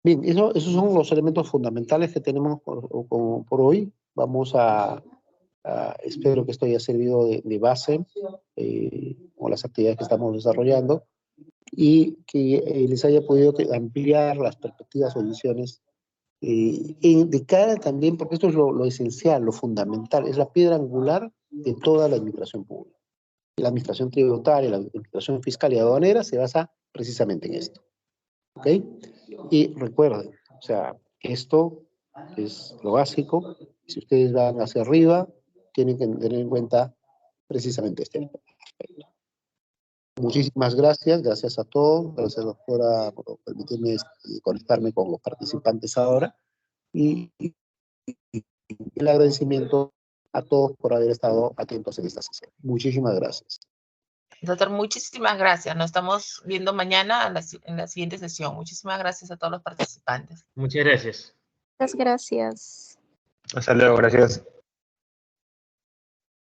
Bien, esos son los elementos fundamentales que tenemos por hoy. Vamos espero que esto haya servido de base con las actividades que estamos desarrollando y que les haya podido ampliar las perspectivas o visiones de cara también, porque esto es lo esencial, lo fundamental, es la piedra angular de toda la administración pública. La administración tributaria, la administración fiscal y aduanera se basa precisamente en esto. ¿Ok? Y recuerden, o sea, esto es lo básico. Si ustedes van hacia arriba, tienen que tener en cuenta precisamente este aspecto. Muchísimas gracias a todos, gracias doctora por permitirme conectarme con los participantes ahora, y el agradecimiento a todos por haber estado atentos en esta sesión. Muchísimas gracias. Doctor, muchísimas gracias. Nos estamos viendo mañana en la siguiente sesión. Muchísimas gracias a todos los participantes. Muchas gracias. Muchas gracias. Hasta luego, gracias.